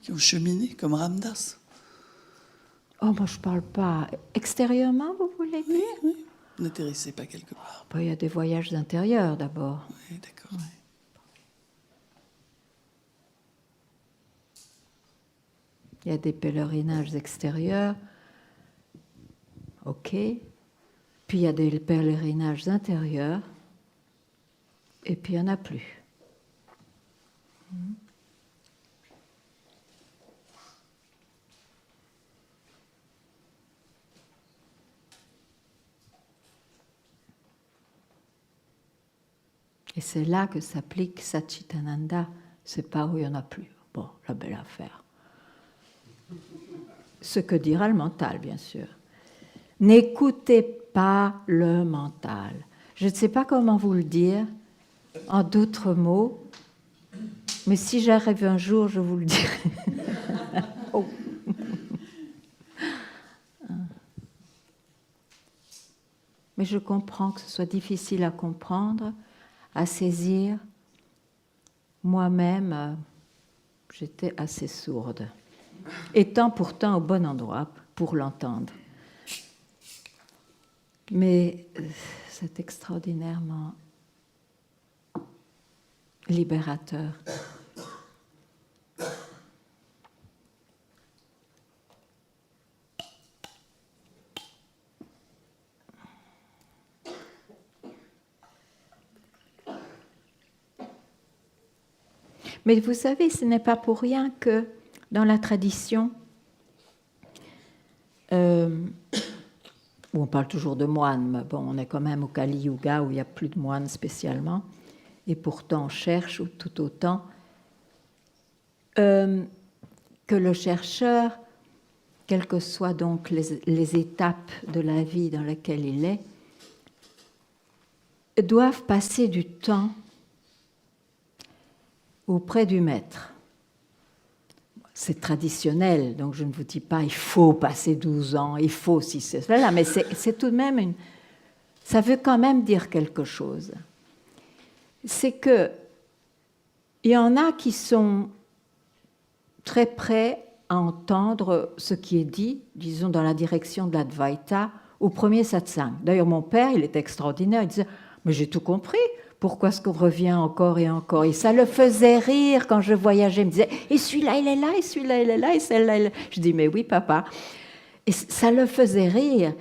qui ont cheminé, comme Ramdas. Oh, moi, je ne parle pas. Extérieurement, vous voulez dire? Oui. N'atterrissez pas quelque part. Il y a des voyages intérieurs, d'abord. Oui, d'accord. Ouais. Il y a des pèlerinages extérieurs. OK. Puis il y a des pèlerinages intérieurs. Et puis il n'y en a plus. Et c'est là que s'applique Satchitananda. C'est pas où il n'y en a plus. Bon, la belle affaire. Ce que dira le mental, bien sûr. N'écoutez pas le mental. Je ne sais pas comment vous le dire en d'autres mots, mais si j'arrive un jour, je vous le dirai. Oh. Mais je comprends que ce soit difficile à comprendre, à saisir. Moi-même, j'étais assez sourde, étant pourtant au bon endroit pour l'entendre. Mais c'est extraordinairement libérateur. Mais vous savez, ce n'est pas pour rien que dans la tradition, où on parle toujours de moines, mais bon, on est quand même au Kali Yuga où il n'y a plus de moines spécialement, et pourtant on cherche tout autant que le chercheur, quelles que soient donc les étapes de la vie dans lesquelles il est, doivent passer du temps auprès du maître. C'est traditionnel, donc je ne vous dis pas il faut passer 12 ans, il faut si c'est cela, mais c'est tout de même ça veut quand même dire quelque chose. C'est que il y en a qui sont très prêts à entendre ce qui est dit, disons dans la direction de l'Advaita, au premier satsang. D'ailleurs, mon père, il était extraordinaire, il disait « Mais j'ai tout compris, pourquoi est-ce qu'on revient encore et encore ?» Et ça le faisait rire quand je voyageais, il me disait « Et celui-là, il est là, et celui-là, il est là, et celle-là, il est là. » Je dis « Mais oui, papa. » Et ça le faisait rire,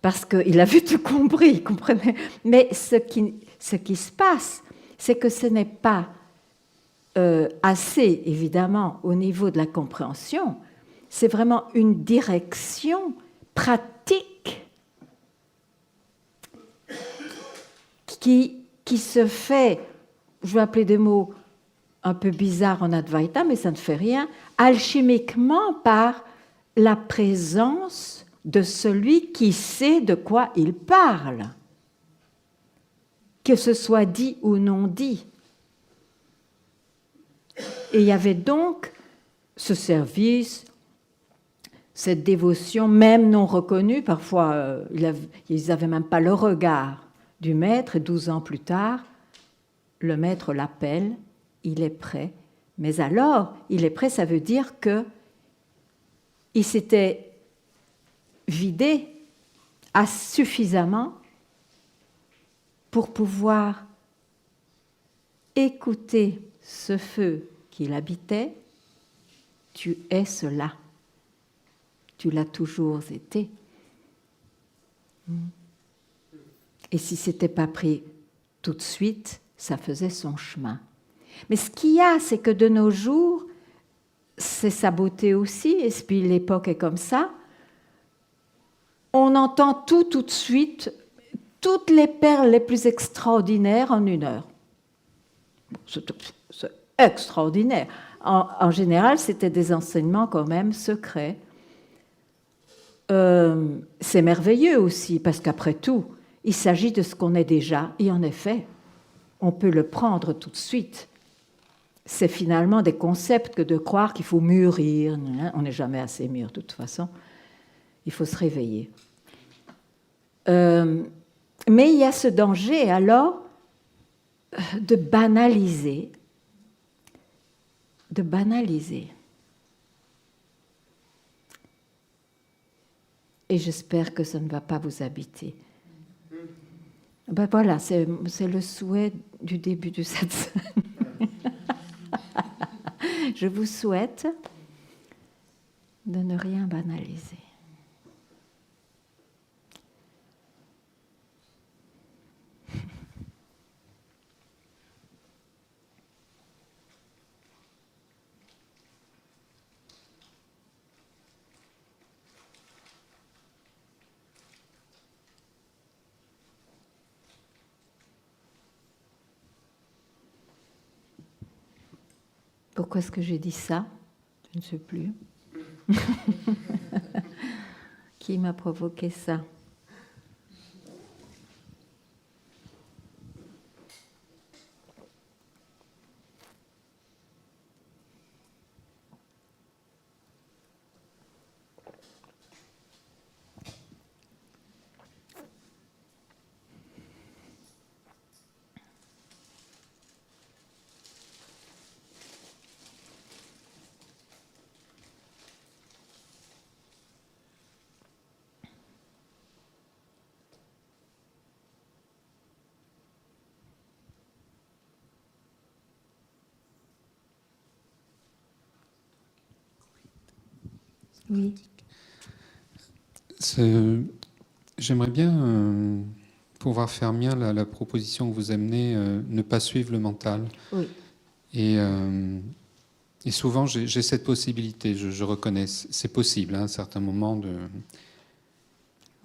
parce qu'il avait tout compris, comprenez. Mais ce qui se passe, c'est que ce n'est pas assez, évidemment, au niveau de la compréhension. C'est vraiment une direction pratique qui se fait, je vais appeler des mots un peu bizarres en Advaita, mais ça ne fait rien, alchimiquement par la présence de celui qui sait de quoi il parle, que ce soit dit ou non dit. Et il y avait donc ce service, cette dévotion, même non reconnue. Parfois, ils n'avaient même pas le regard du maître. Et 12 ans plus tard, le maître l'appelle, il est prêt. Mais alors, il est prêt, ça veut dire qu'il s'était vidé suffisamment pour pouvoir écouter ce feu qu'il habitait. Tu es cela. Tu l'as toujours été. Et si ce n'était pas pris tout de suite, ça faisait son chemin. Mais ce qu'il y a, c'est que de nos jours, c'est sa beauté aussi, et puis l'époque est comme ça, on entend tout de suite, toutes les perles les plus extraordinaires en 1 heure. C'est extraordinaire. En général, c'était des enseignements quand même secrets. C'est merveilleux aussi, parce qu'après tout, il s'agit de ce qu'on est déjà, et en effet, on peut le prendre tout de suite. C'est finalement des concepts que de croire qu'il faut mûrir. On n'est jamais assez mûr, de toute façon. Il faut se réveiller. Mais il y a ce danger, alors, de banaliser. De banaliser. Et j'espère que ça ne va pas vous habiter. Ben voilà, c'est le souhait du début du satsang. Je vous souhaite de ne rien banaliser. Pourquoi est-ce que j'ai dit ça? Je ne sais plus. Qui m'a provoqué ça? Oui. J'aimerais bien pouvoir faire mien la proposition que vous amenez, ne pas suivre le mental. Oui. Et souvent, j'ai cette possibilité, je reconnais, c'est possible à un certain moment de...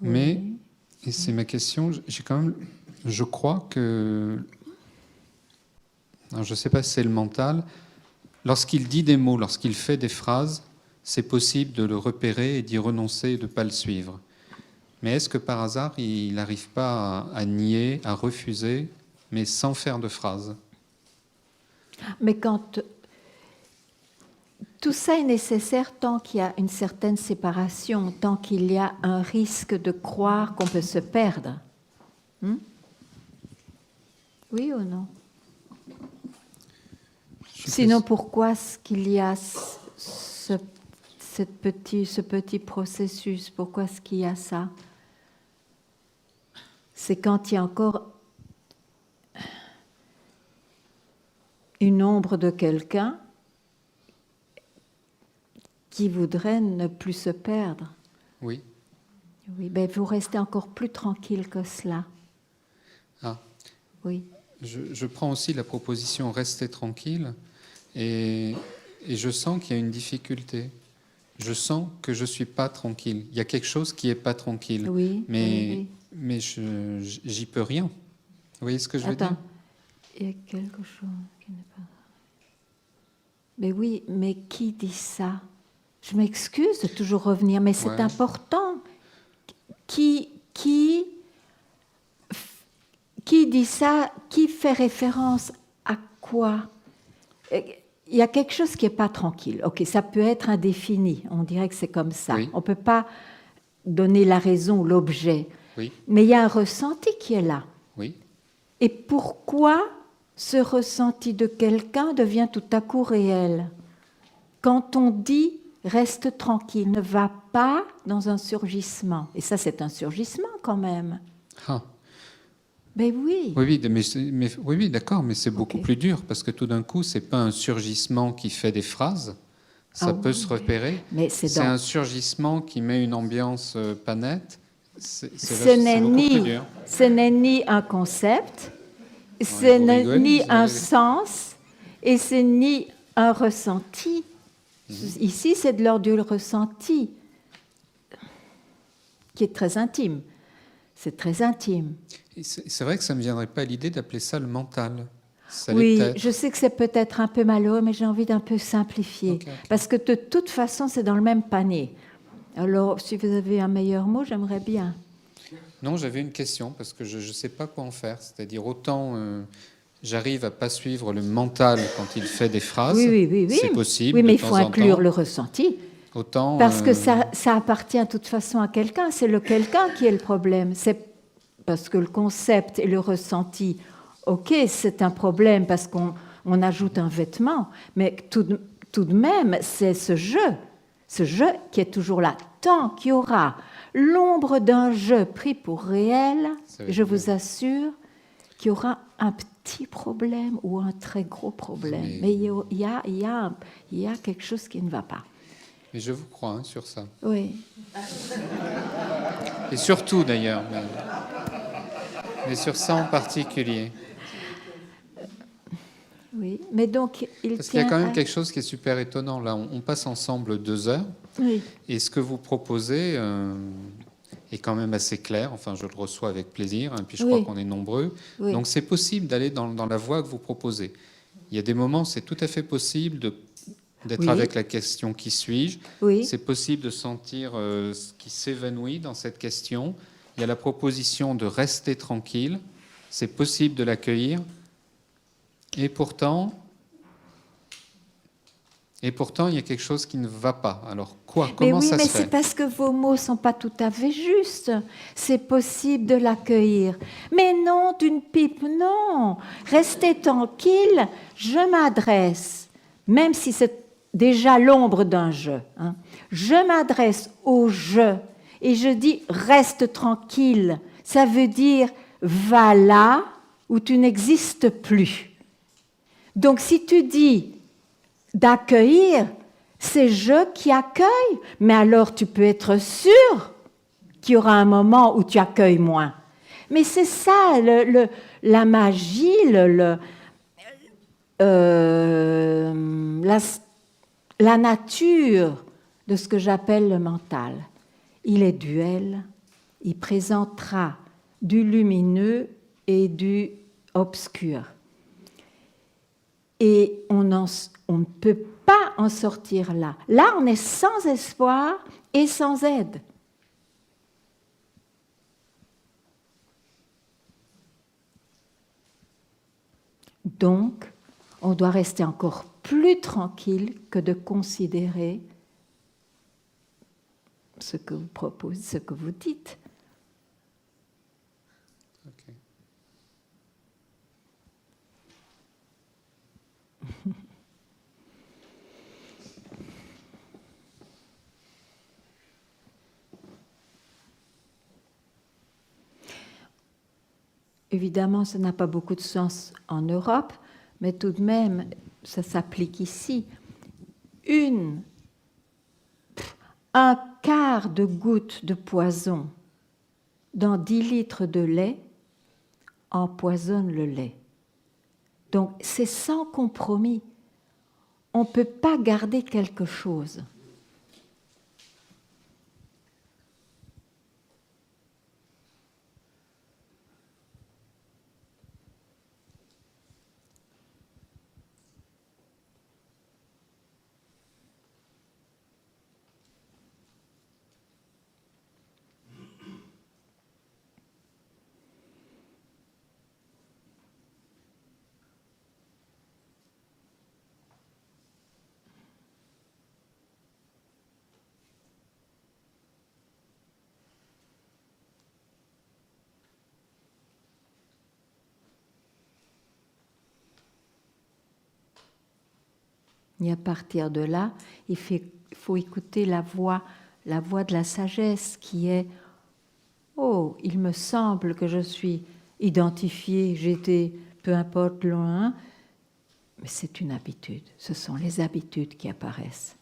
Oui. Mais, et c'est ma question, j'ai quand même, je crois que... Alors, je ne sais pas si c'est le mental, lorsqu'il dit des mots, lorsqu'il fait des phrases, c'est possible de le repérer et d'y renoncer et de ne pas le suivre. Mais est-ce que par hasard, il n'arrive pas à nier, à refuser, mais sans faire de phrase? Mais quand... Tout ça est nécessaire tant qu'il y a une certaine séparation, tant qu'il y a un risque de croire qu'on peut se perdre. Oui ou non? Sinon, pourquoi est-ce qu'il y a ce petit processus? Pourquoi est-ce qu'il y a ça? C'est quand il y a encore une ombre de quelqu'un qui voudrait ne plus se perdre. Oui. Oui, ben vous restez encore plus tranquille que cela. Ah. Oui. Je prends aussi la proposition rester tranquille et je sens qu'il y a une difficulté. Je sens que je ne suis pas tranquille. Il y a quelque chose qui n'est pas tranquille. Oui, mais j'y peux rien. Vous voyez ce que je veux dire? Il y a quelque chose qui n'est pas... Mais oui, mais qui dit ça? Je m'excuse de toujours revenir, mais c'est important. Qui dit ça? Qui fait référence à quoi? Il y a quelque chose qui n'est pas tranquille. Ok, ça peut être indéfini. On dirait que c'est comme ça. Oui. On ne peut pas donner la raison ou l'objet. Oui. Mais il y a un ressenti qui est là. Oui. Et pourquoi ce ressenti de quelqu'un devient tout à coup réel? Quand on dit reste tranquille, ne va pas dans un surgissement. Et ça, c'est un surgissement quand même. Ah. Ben oui. Oui, d'accord, mais c'est beaucoup plus dur parce que tout d'un coup, c'est pas un surgissement qui fait des phrases. Ça peut se repérer. Mais c'est un surgissement qui met une ambiance pas nette. Ce n'est ni un concept, ce n'est ni un sens, et ce n'est ni un ressenti. Ici, c'est de l'ordre du ressenti, qui est très intime. C'est très intime. C'est vrai que ça ne me viendrait pas à l'idée d'appeler ça le mental. Oui, je sais que c'est peut-être un peu malheureux, mais j'ai envie d'un peu simplifier. Okay. Parce que de toute façon, c'est dans le même panier. Alors, si vous avez un meilleur mot, j'aimerais bien. Non, j'avais une question, parce que je ne sais pas quoi en faire. C'est-à-dire, autant j'arrive à ne pas suivre le mental quand il fait des phrases. Oui. C'est possible. Oui, mais il faut inclure le ressenti. Autant, parce que ça appartient de toute façon à quelqu'un. C'est le quelqu'un qui est le problème. C'est parce que le concept et le ressenti, ok, c'est un problème parce qu'on ajoute un vêtement, mais tout de même, c'est ce jeu qui est toujours là. Tant qu'il y aura l'ombre d'un jeu pris pour réel, je vous assure qu'il y aura un petit problème ou un très gros problème. Mais il y a quelque chose qui ne va pas. Mais je vous crois sur ça. Oui. Et surtout d'ailleurs, mais sur ça en particulier. Oui, mais donc parce qu'il y a quand même quelque chose qui est super étonnant. Là, on passe ensemble 2 heures. Oui. Et ce que vous proposez est quand même assez clair. Enfin, je le reçois avec plaisir. Et puis je crois qu'on est nombreux. Oui. Donc c'est possible d'aller dans la voie que vous proposez. Il y a des moments, c'est tout à fait possible d'être avec la question qui suis-je. Oui. C'est possible de sentir ce qui s'évanouit dans cette question. Il y a la proposition de rester tranquille. C'est possible de l'accueillir. Et pourtant, il y a quelque chose qui ne va pas. Alors quoi? Comment ça se fait? Mais c'est parce que vos mots ne sont pas tout à fait justes. C'est possible de l'accueillir. Mais non, d'une pipe, non. Restez tranquille, je m'adresse, même si c'est déjà l'ombre d'un jeu. Hein, je m'adresse au jeu et je dis reste tranquille. Ça veut dire va là où tu n'existes plus. Donc si tu dis d'accueillir, c'est je qui accueille, mais alors tu peux être sûr qu'il y aura un moment où tu accueilles moins. Mais c'est ça, la magie, la nature de ce que j'appelle le mental. Il est duel, il présentera du lumineux et du obscur. Et on ne peut pas en sortir là. Là, on est sans espoir et sans aide. Donc, on doit rester encore plus tranquille que de considérer ce que vous proposez, ce que vous dites. Okay. Évidemment, ça n'a pas beaucoup de sens en Europe, mais tout de même, ça s'applique ici. Un quart de goutte de poison dans 10 litres de lait empoisonne le lait. Donc c'est sans compromis. On ne peut pas garder quelque chose. Et à partir de là, il faut écouter la voix de la sagesse qui est « Oh, il me semble que je suis identifié, j'étais peu importe loin », mais c'est une habitude, ce sont les habitudes qui apparaissent.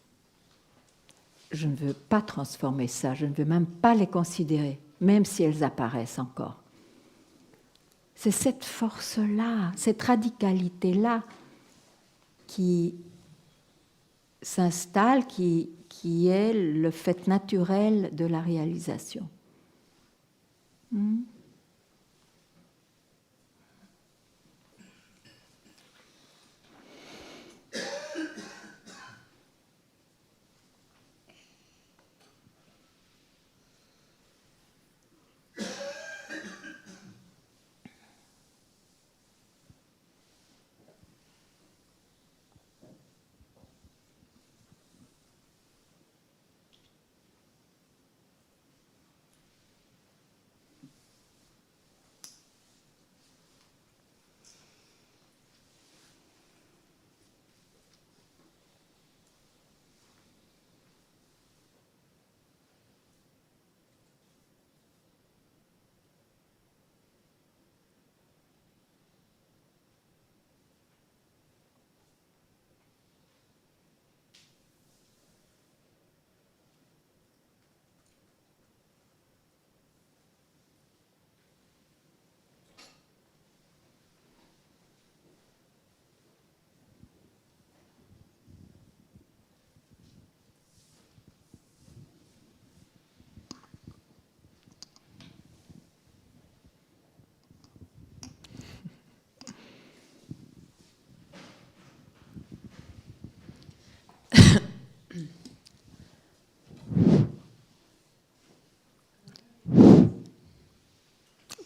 Je ne veux pas transformer ça, je ne veux même pas les considérer, même si elles apparaissent encore. C'est cette force-là, cette radicalité-là qui s'installe, qui est le fait naturel de la réalisation.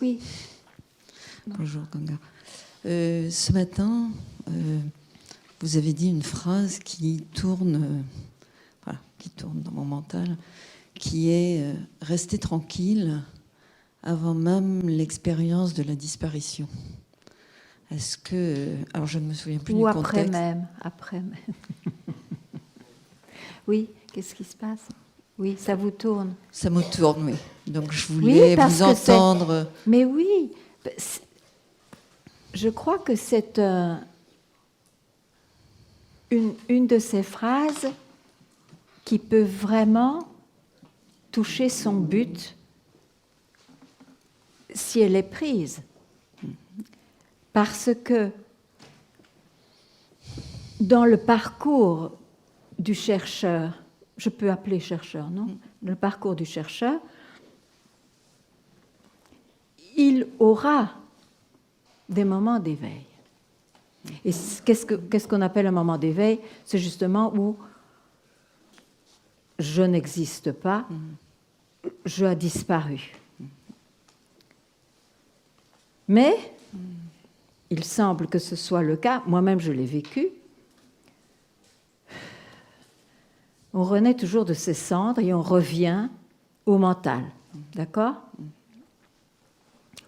Oui. Bonjour Ganga. Ce matin, vous avez dit une phrase qui tourne dans mon mental, qui est rester tranquille avant même l'expérience de la disparition. Est-ce que, alors je ne me souviens plus du contexte. Ou après même. Oui, qu'est-ce qui se passe? Oui, ça vous tourne. Ça me tourne, oui. Donc je voulais vous entendre. Mais oui, je crois que c'est une de ces phrases qui peut vraiment toucher son but si elle est prise. Parce que dans le parcours du chercheur, je peux appeler chercheur, non? Le parcours du chercheur, il aura des moments d'éveil. Et qu'est-ce qu'on appelle un moment d'éveil? C'est justement où je n'existe pas, je ai disparu. Mais il semble que ce soit le cas, moi-même je l'ai vécu. On renaît toujours de ses cendres et on revient au mental. D'accord?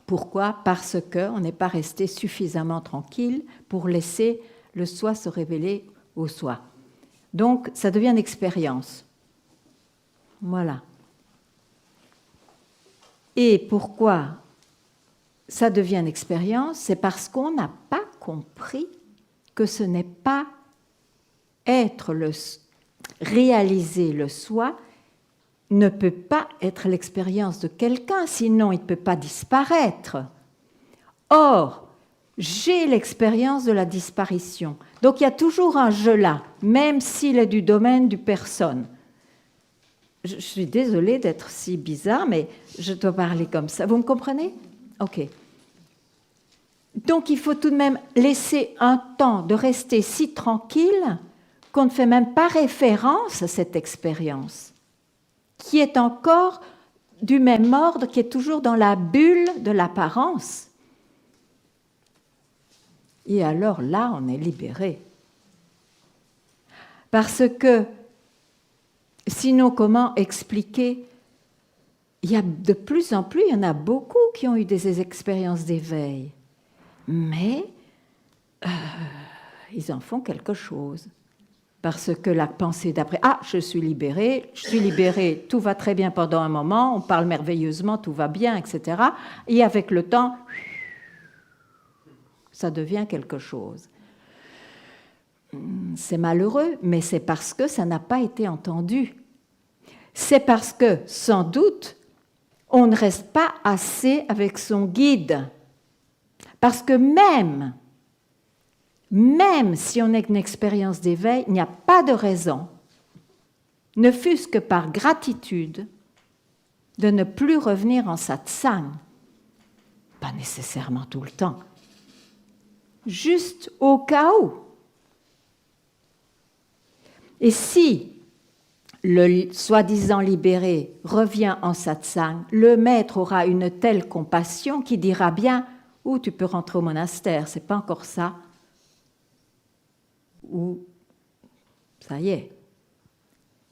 Pourquoi? Parce qu'on n'est pas resté suffisamment tranquille pour laisser le soi se révéler au soi. Donc, ça devient une expérience. Voilà. Et pourquoi ça devient une expérience? C'est parce qu'on n'a pas compris que ce n'est pas réaliser le soi ne peut pas être l'expérience de quelqu'un, sinon il ne peut pas disparaître. Or, j'ai l'expérience de la disparition. Donc il y a toujours un je là, même s'il est du domaine du personne. Je suis désolée d'être si bizarre, mais je dois parler comme ça. Vous me comprenez? Ok. Donc il faut tout de même laisser un temps de rester si tranquille qu'on ne fait même pas référence à cette expérience, qui est encore du même ordre, qui est toujours dans la bulle de l'apparence. Et alors là, on est libéré. Parce que, sinon, comment expliquer? Il y a de plus en plus, il y en a beaucoup qui ont eu des expériences d'éveil, mais ils en font quelque chose. Parce que la pensée d'après, ah, je suis libéré, tout va très bien pendant un moment, on parle merveilleusement, tout va bien, etc. Et avec le temps, ça devient quelque chose. C'est malheureux, mais c'est parce que ça n'a pas été entendu. C'est parce que, sans doute, on ne reste pas assez avec son guide. Parce que même si on a une expérience d'éveil, il n'y a pas de raison, ne fût-ce que par gratitude, de ne plus revenir en satsang. Pas nécessairement tout le temps. Juste au cas où. Et si le soi-disant libéré revient en satsang, le maître aura une telle compassion qu'il dira bien « Ou tu peux rentrer au monastère, c'est pas encore ça » ou « ça y est ».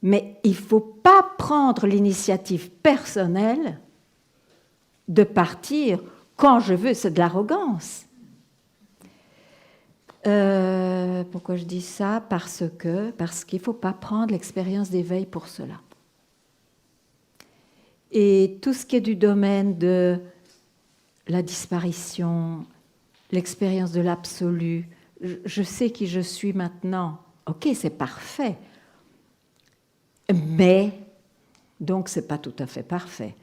Mais il ne faut pas prendre l'initiative personnelle de partir quand je veux, c'est de l'arrogance. Pourquoi je dis ça? Parce qu'il ne faut pas prendre l'expérience d'éveil pour cela. Et tout ce qui est du domaine de la disparition, l'expérience de l'absolu, je sais qui je suis maintenant. Ok, c'est parfait. Mais, donc c'est pas tout à fait parfait.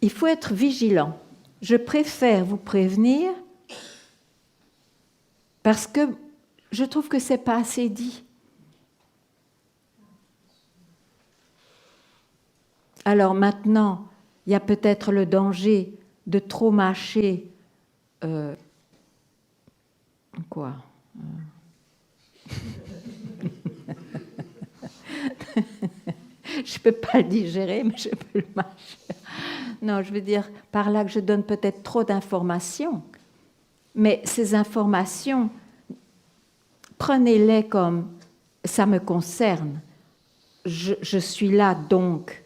Il faut être vigilant. Je préfère vous prévenir parce que je trouve que c'est pas assez dit. Alors maintenant, il y a peut-être le danger de trop mâcher quoi je ne peux pas le digérer, mais je peux le mâcher. Non, je veux dire par là que je donne peut-être trop d'informations. Mais ces informations, prenez-les comme ça me concerne. Je suis là, donc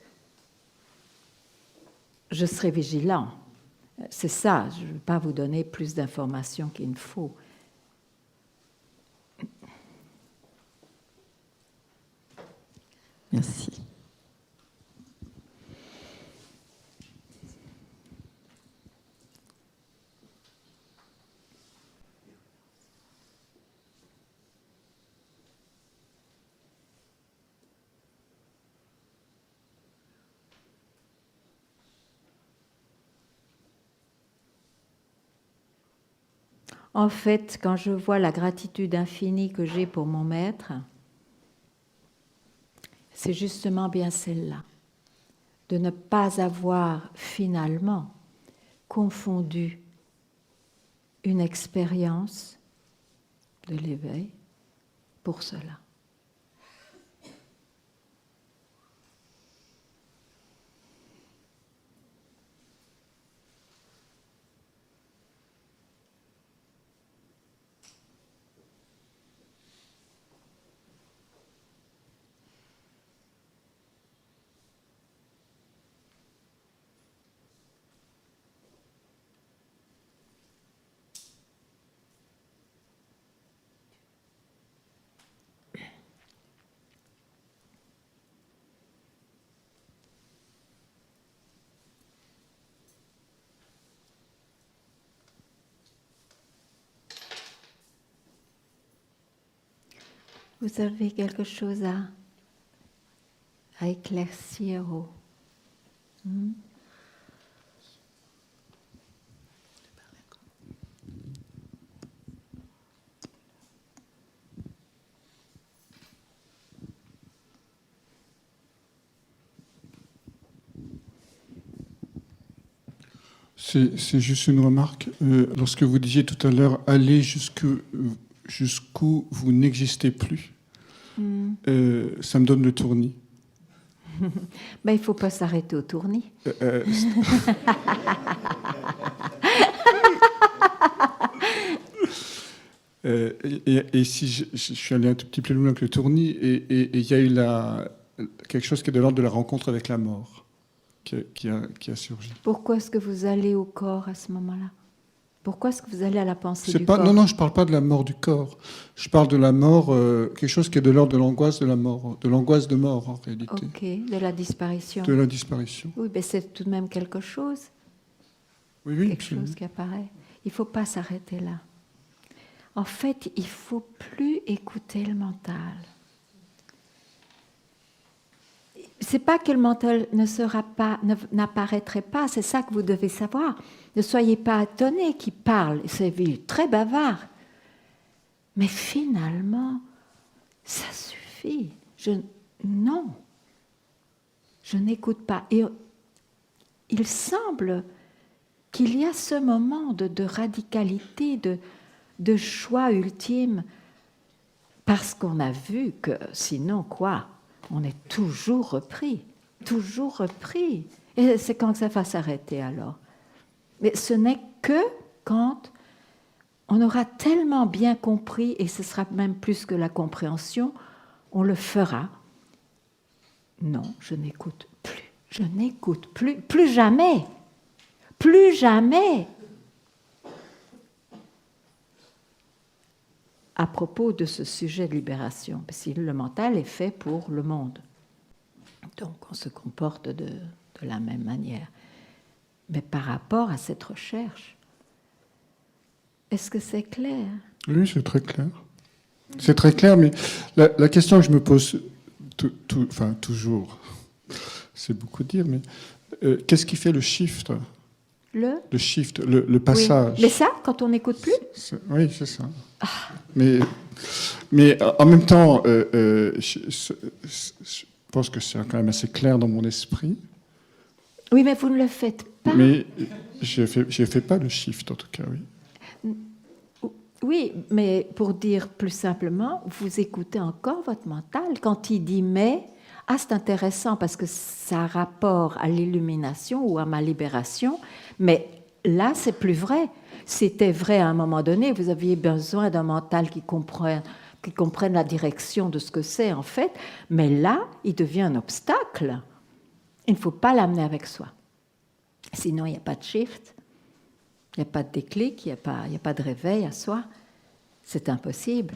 je serai vigilant. C'est ça, je ne veux pas vous donner plus d'informations qu'il ne faut. Merci. En fait, quand je vois la gratitude infinie que j'ai pour mon maître, c'est justement bien celle-là, de ne pas avoir finalement confondu une expérience de l'éveil pour cela. Vous avez quelque chose à à éclaircir. C'est juste une remarque. Lorsque vous disiez tout à l'heure « aller jusqu'où vous n'existez plus ça me donne le tournis. Ben, il ne faut pas s'arrêter au tournis. Et si je suis allé un tout petit peu plus loin que le tournis, et il y a eu quelque chose qui est de l'ordre de la rencontre avec la mort qui a surgi. Pourquoi est-ce que vous allez au corps à ce moment-là? Pourquoi est-ce que vous allez à la pensée du corps? Non, je ne parle pas de la mort du corps. Je parle de la mort, quelque chose qui est de l'ordre de l'angoisse de la mort, de l'angoisse de mort en réalité. Ok, de la disparition. De la disparition. Oui, mais c'est tout de même quelque chose. Oui, quelque chose qui apparaît. Il ne faut pas s'arrêter là. En fait, il ne faut plus écouter le mental. C'est pas que le mental n'apparaîtrait pas, c'est ça que vous devez savoir. Ne soyez pas étonnés qu'il parle, c'est très bavard. Mais finalement, ça suffit. Non, je n'écoute pas. Et il semble qu'il y a ce moment de radicalité, de choix ultime, parce qu'on a vu que sinon quoi, on est toujours repris. Et c'est quand que ça va s'arrêter alors. Mais ce n'est que quand on aura tellement bien compris, et ce sera même plus que la compréhension, on le fera. Non, je n'écoute plus, plus jamais. À propos de ce sujet de libération, parce que le mental est fait pour le monde. Donc on se comporte de la même manière. Mais par rapport à cette recherche, est-ce que c'est clair? Oui, c'est très clair. C'est très clair, mais la question que je me pose toujours, c'est beaucoup dire, mais qu'est-ce qui fait le shift? Le shift, le passage. Oui. Mais ça, quand on n'écoute plus? Oui, c'est ça. Ah. Mais en même temps, je pense que c'est quand même assez clair dans mon esprit. Oui, mais vous ne le faites pas. Mais je fais pas le shift, en tout cas, oui. Oui, mais pour dire plus simplement, vous écoutez encore votre mental. Quand il dit « mais », c'est intéressant parce que ça a rapport à l'illumination ou à ma libération, mais là, c'est plus vrai. C'était vrai à un moment donné, vous aviez besoin d'un mental qui comprenne la direction de ce que c'est en fait, mais là, il devient un obstacle. Il ne faut pas l'amener avec soi. Sinon, il n'y a pas de shift, il n'y a pas de déclic, il n'y a pas de réveil à soi. C'est impossible.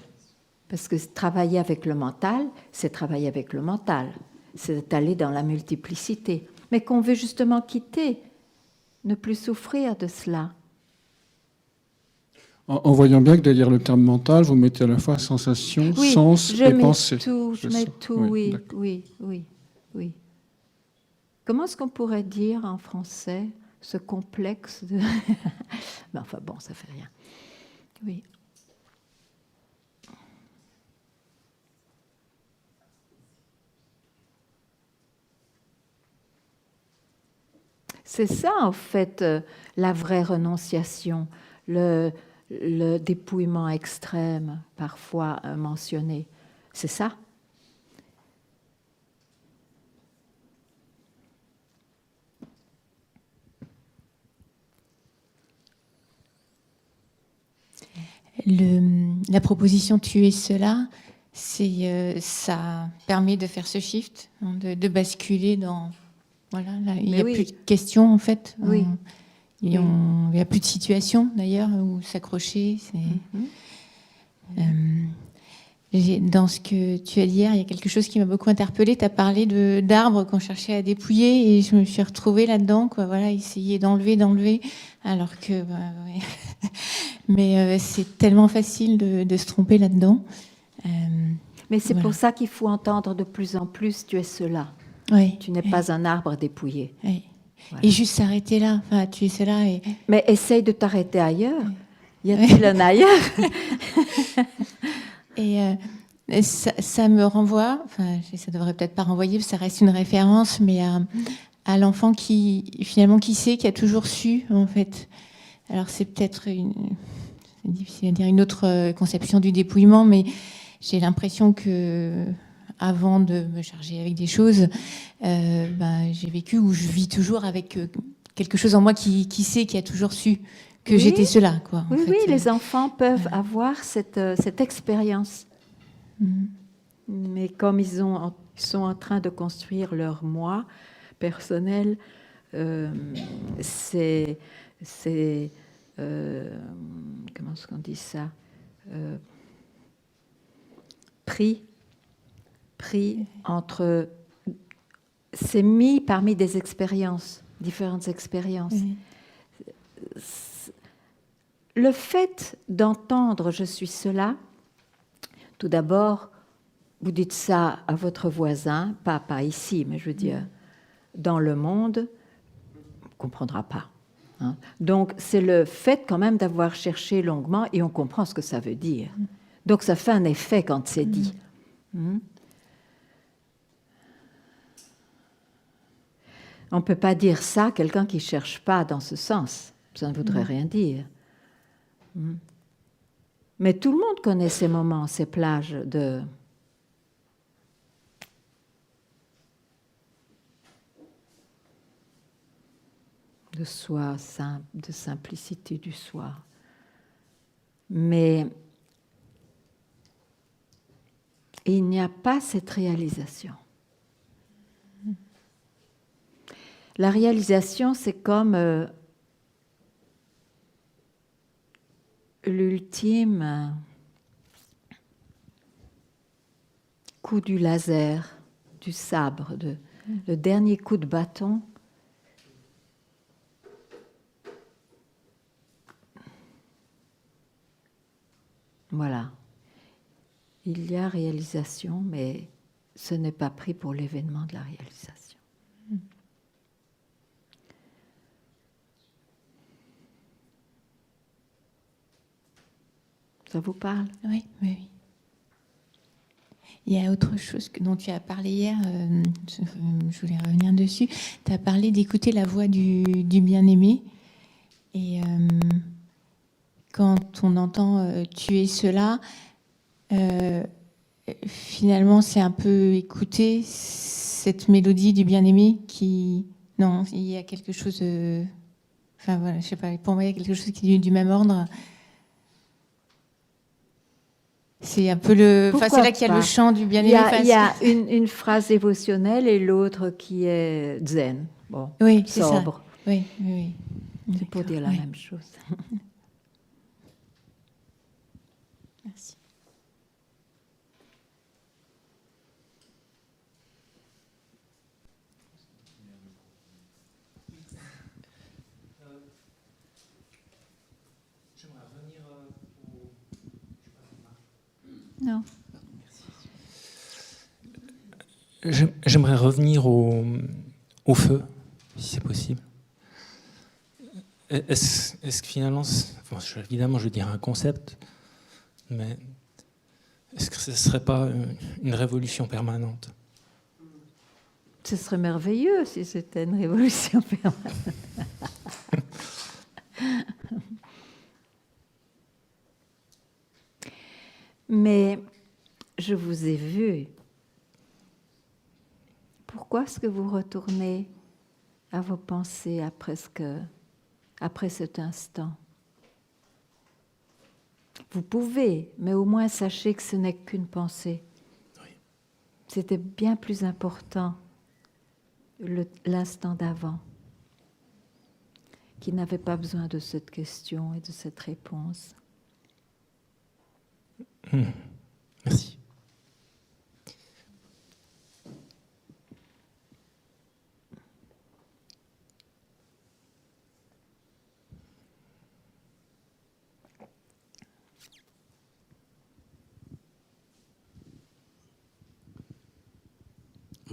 Parce que travailler avec le mental, c'est travailler avec le mental. C'est aller dans la multiplicité. Mais qu'on veut justement quitter, ne plus souffrir de cela. En voyant bien que derrière le terme mental, vous mettez à la fois sensation, sens et pensée. Je mets tout, oui. Comment est-ce qu'on pourrait dire en français ce complexe de... Mais enfin bon, ça fait rien. Oui. C'est ça, en fait, la vraie renonciation, le dépouillement extrême, parfois mentionné. C'est ça. La proposition tuer cela, ça permet de faire ce shift, de basculer dans... Voilà, là, il n'y a plus de questions en fait. Oui. Il n'y a plus de situation d'ailleurs où s'accrocher. Dans ce que tu as dit hier, il y a quelque chose qui m'a beaucoup interpellée. Tu as parlé d'arbres qu'on cherchait à dépouiller et je me suis retrouvée là-dedans, quoi. Voilà, essayer d'enlever, alors que... Mais c'est tellement facile de se tromper là-dedans. Mais c'est pour ça qu'il faut entendre de plus en plus tu es cela. Oui. Tu n'es pas un arbre dépouillé. Oui. Voilà. Et juste s'arrêter là. Enfin, tu es cela et... Mais essaye de t'arrêter ailleurs. Y a-t-il un ailleurs? Et ça me renvoie, enfin, ça devrait peut-être pas renvoyer, parce que ça reste une référence, mais à l'enfant qui, finalement, qui sait, qui a toujours su, en fait. Alors, c'est peut-être c'est difficile à dire, une autre conception du dépouillement, mais j'ai l'impression que, avant de me charger avec des choses, j'ai vécu ou je vis toujours avec quelque chose en moi qui sait, qui a toujours su que Oui. j'étais cela, quoi. Oui, en fait. oui, les enfants peuvent avoir cette expérience. Mais comme ils sont en train de construire leur moi personnel, c'est comment est-ce qu'on dit ça, pris entre, c'est mis parmi des expériences, différentes expériences. Le fait d'entendre « je suis cela », tout d'abord, vous dites ça à votre voisin, pas ici, mais je veux dire, dans le monde, on ne comprendra pas. Hein. Donc, c'est le fait quand même d'avoir cherché longuement et on comprend ce que ça veut dire. Donc, ça fait un effet quand c'est dit. On ne peut pas dire ça à quelqu'un qui ne cherche pas dans ce sens. Ça ne voudrait rien dire. Mais tout le monde connaît ces moments, ces plages de soi, de simplicité du soi. Mais il n'y a pas cette réalisation. La réalisation, c'est comme l'ultime coup du laser, du sabre, le dernier coup de bâton. Voilà. Il y a réalisation, mais ce n'est pas pris pour l'événement de la réalisation. Ça vous parle? Oui, oui, oui. Il y a autre chose dont tu as parlé hier, je voulais revenir dessus. Tu as parlé d'écouter la voix du bien-aimé. Et quand on entend tu es cela, finalement, c'est un peu écouter cette mélodie du bien-aimé qui... Non, il y a quelque chose... Enfin, voilà, je sais pas, pour moi, il y a quelque chose qui est du même ordre. C'est un peu le... Enfin, c'est là qu'il y a le chant du bien-aimé. Il y a une phrase émotionnelle et l'autre qui est zen. Bon, oui, c'est sobre. Ça. Oui, oui, oui. C'est pour dire la même chose. Merci. Non. J'aimerais revenir au feu, si c'est possible. Est-ce que finalement, évidemment, je veux dire un concept, mais est-ce que ce ne serait pas une révolution permanente? Ce serait merveilleux si c'était une révolution permanente. Mais je vous ai vu. Pourquoi est-ce que vous retournez à vos pensées après cet instant? Vous pouvez, mais au moins sachez que ce n'est qu'une pensée. Oui. C'était bien plus important l'instant d'avant, qui n'avait pas besoin de cette question et de cette réponse. Merci.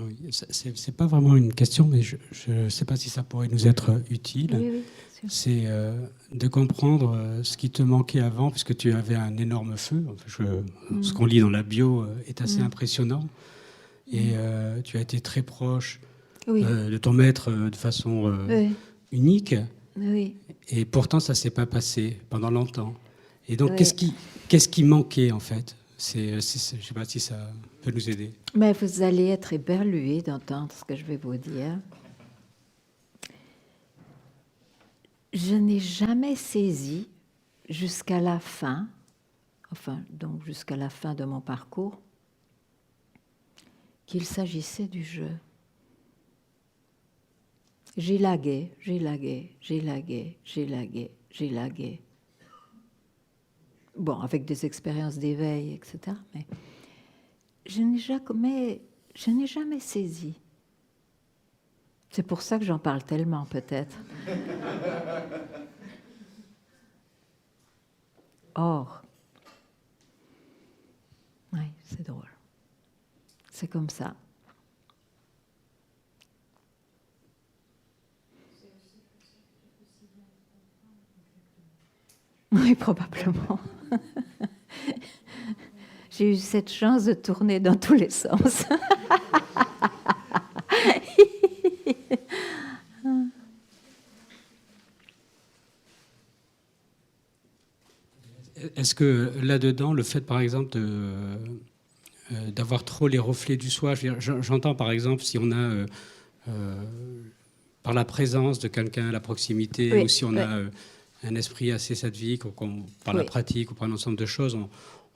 Oui, c'est pas vraiment une question, mais je ne sais pas si ça pourrait nous être utile. Oui, c'est de comprendre ce qui te manquait avant, puisque tu avais un énorme feu. Enfin, ce qu'on lit dans la bio est assez impressionnant. Et tu as été très proche de ton maître de façon unique. Oui. Et pourtant, ça ne s'est pas passé pendant longtemps. Et donc, qu'est-ce qui manquait, en fait? Je ne sais pas si ça peut nous aider. Mais vous allez être éberlués d'entendre ce que je vais vous dire. Je n'ai jamais saisi jusqu'à la fin, donc jusqu'à la fin de mon parcours, qu'il s'agissait du jeu. J'élaguais. Bon, avec des expériences d'éveil, etc. Mais je n'ai jamais saisi. C'est pour ça que j'en parle tellement, peut-être. Or, oui, c'est drôle. C'est comme ça. Oui, probablement. J'ai eu cette chance de tourner dans tous les sens. Est-ce que là-dedans, le fait, par exemple, d'avoir trop les reflets du soi, j'entends par exemple si on a, par la présence de quelqu'un à la proximité, ou si on a un esprit assez sadvique, par la pratique ou par un ensemble de choses,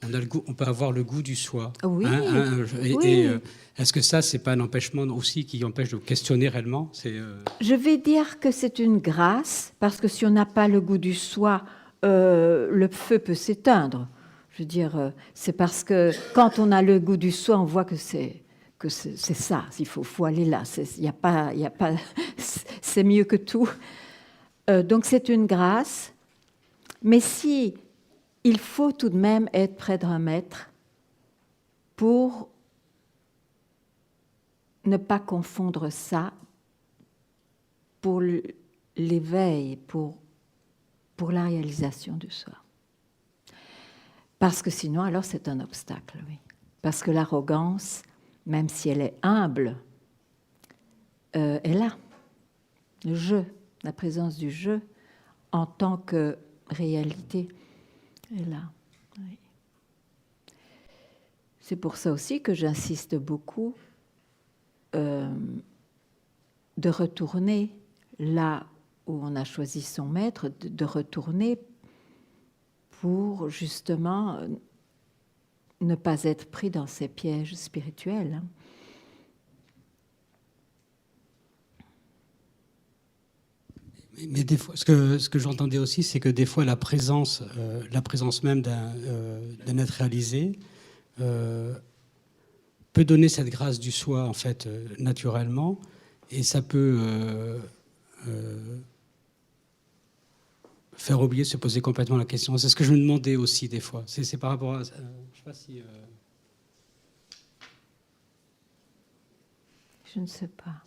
on peut avoir le goût du soi. Oui. Est-ce que ça, c'est pas un empêchement aussi qui empêche de questionner réellement? Je vais dire que c'est une grâce, parce que si on n'a pas le goût du soi, le feu peut s'éteindre. Je veux dire, c'est parce que quand on a le goût du soi, on voit que c'est ça. Il faut aller là. Il y a pas, c'est mieux que tout. Donc c'est une grâce. Mais si il faut tout de même être près d'un maître pour ne pas confondre ça pour l'éveil, pour la réalisation du soi. Parce que sinon, alors c'est un obstacle, oui. Parce que l'arrogance, même si elle est humble, est là. Le jeu, la présence du jeu en tant que réalité est là. Oui. C'est pour ça aussi que j'insiste beaucoup de retourner là où on a choisi son maître, de retourner pour justement ne pas être pris dans ces pièges spirituels. Mais des fois, ce que j'entendais aussi, c'est que des fois la présence même d'un être réalisé peut donner cette grâce du soi en fait naturellement, et ça peut faire oublier, se poser complètement la question. C'est ce que je me demandais aussi des fois. C'est par rapport à... je sais pas si... Je ne sais pas.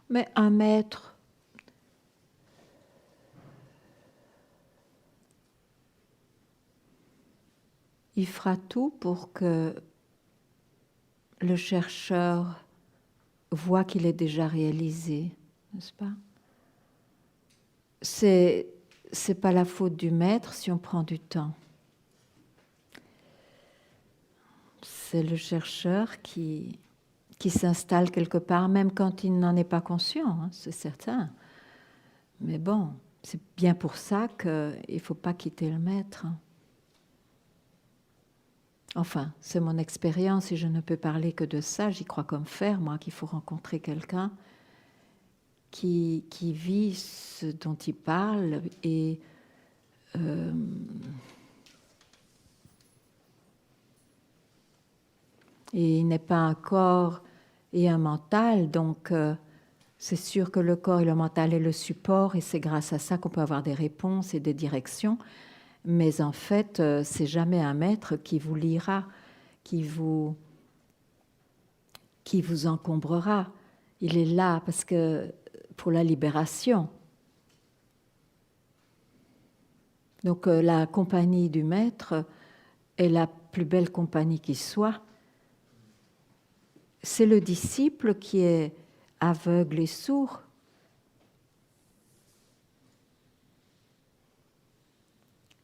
Mais un maître, il fera tout pour que le chercheur voit qu'il est déjà réalisé, n'est-ce pas? C'est pas la faute du maître si on prend du temps. C'est le chercheur qui s'installe quelque part, même quand il n'en est pas conscient, hein, c'est certain. Mais bon, c'est bien pour ça qu'il ne faut pas quitter le maître. Enfin, c'est mon expérience et je ne peux parler que de ça. J'y crois comme fer, moi, qu'il faut rencontrer quelqu'un qui vit ce dont il parle et il n'est pas un corps et un mental, donc c'est sûr que le corps et le mental est le support et c'est grâce à ça qu'on peut avoir des réponses et des directions. Mais en fait, c'est jamais un maître qui vous liera, qui vous encombrera. Il est là parce que pour la libération. Donc la compagnie du maître est la plus belle compagnie qui soit. C'est le disciple qui est aveugle et sourd.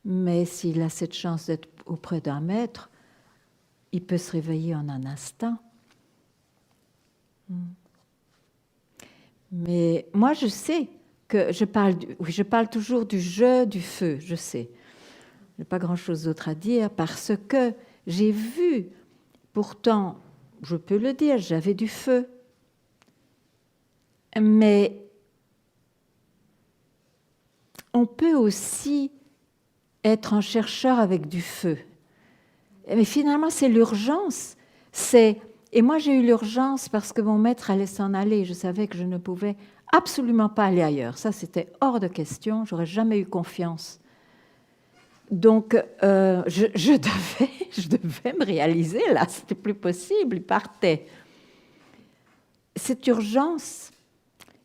Mais s'il a cette chance d'être auprès d'un maître, il peut se réveiller en un instant. Mais moi, je sais que je parle toujours du jeu du feu, je sais. Je n'ai pas grand-chose d'autre à dire parce que j'ai vu, pourtant, je peux le dire, j'avais du feu. Mais on peut aussi être un chercheur avec du feu. Mais finalement, c'est l'urgence. Et moi, j'ai eu l'urgence parce que mon maître allait s'en aller. Je savais que je ne pouvais absolument pas aller ailleurs. Ça, c'était hors de question. J'aurais jamais eu confiance. Donc, je devais me réaliser, là. C'était plus possible. Il partait. Cette urgence,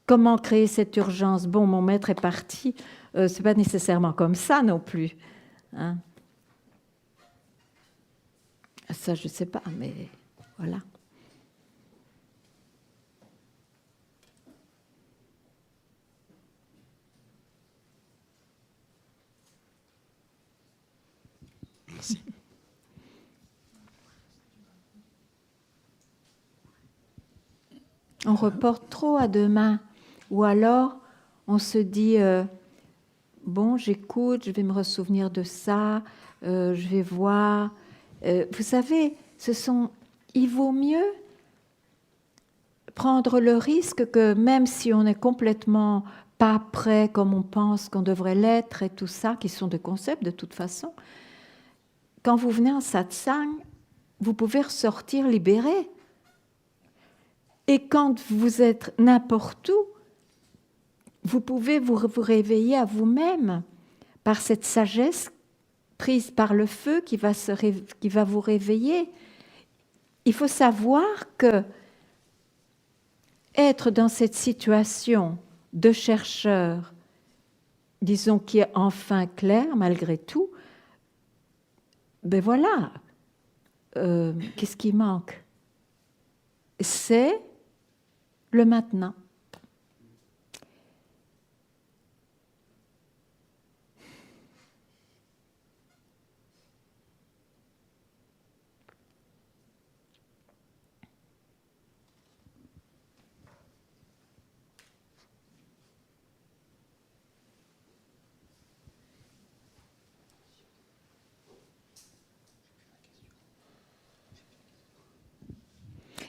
comment créer cette urgence? Bon, mon maître est parti. C'est pas nécessairement comme ça non plus. Hein? Ça, je ne sais pas, mais voilà. Merci. On reporte trop à demain. Ou alors, on se dit, bon, j'écoute, je vais me ressouvenir de ça, je vais voir. Vous savez, il vaut mieux prendre le risque que même si on n'est complètement pas prêt comme on pense qu'on devrait l'être et tout ça, qui sont des concepts de toute façon, quand vous venez en satsang, vous pouvez ressortir libéré. Et quand vous êtes n'importe où, vous pouvez vous réveiller à vous-même par cette sagesse prise par le feu qui va vous réveiller. Il faut savoir que être dans cette situation de chercheur, disons, qui est enfin clair malgré tout, ben voilà, qu'est-ce qui manque? C'est le maintenant.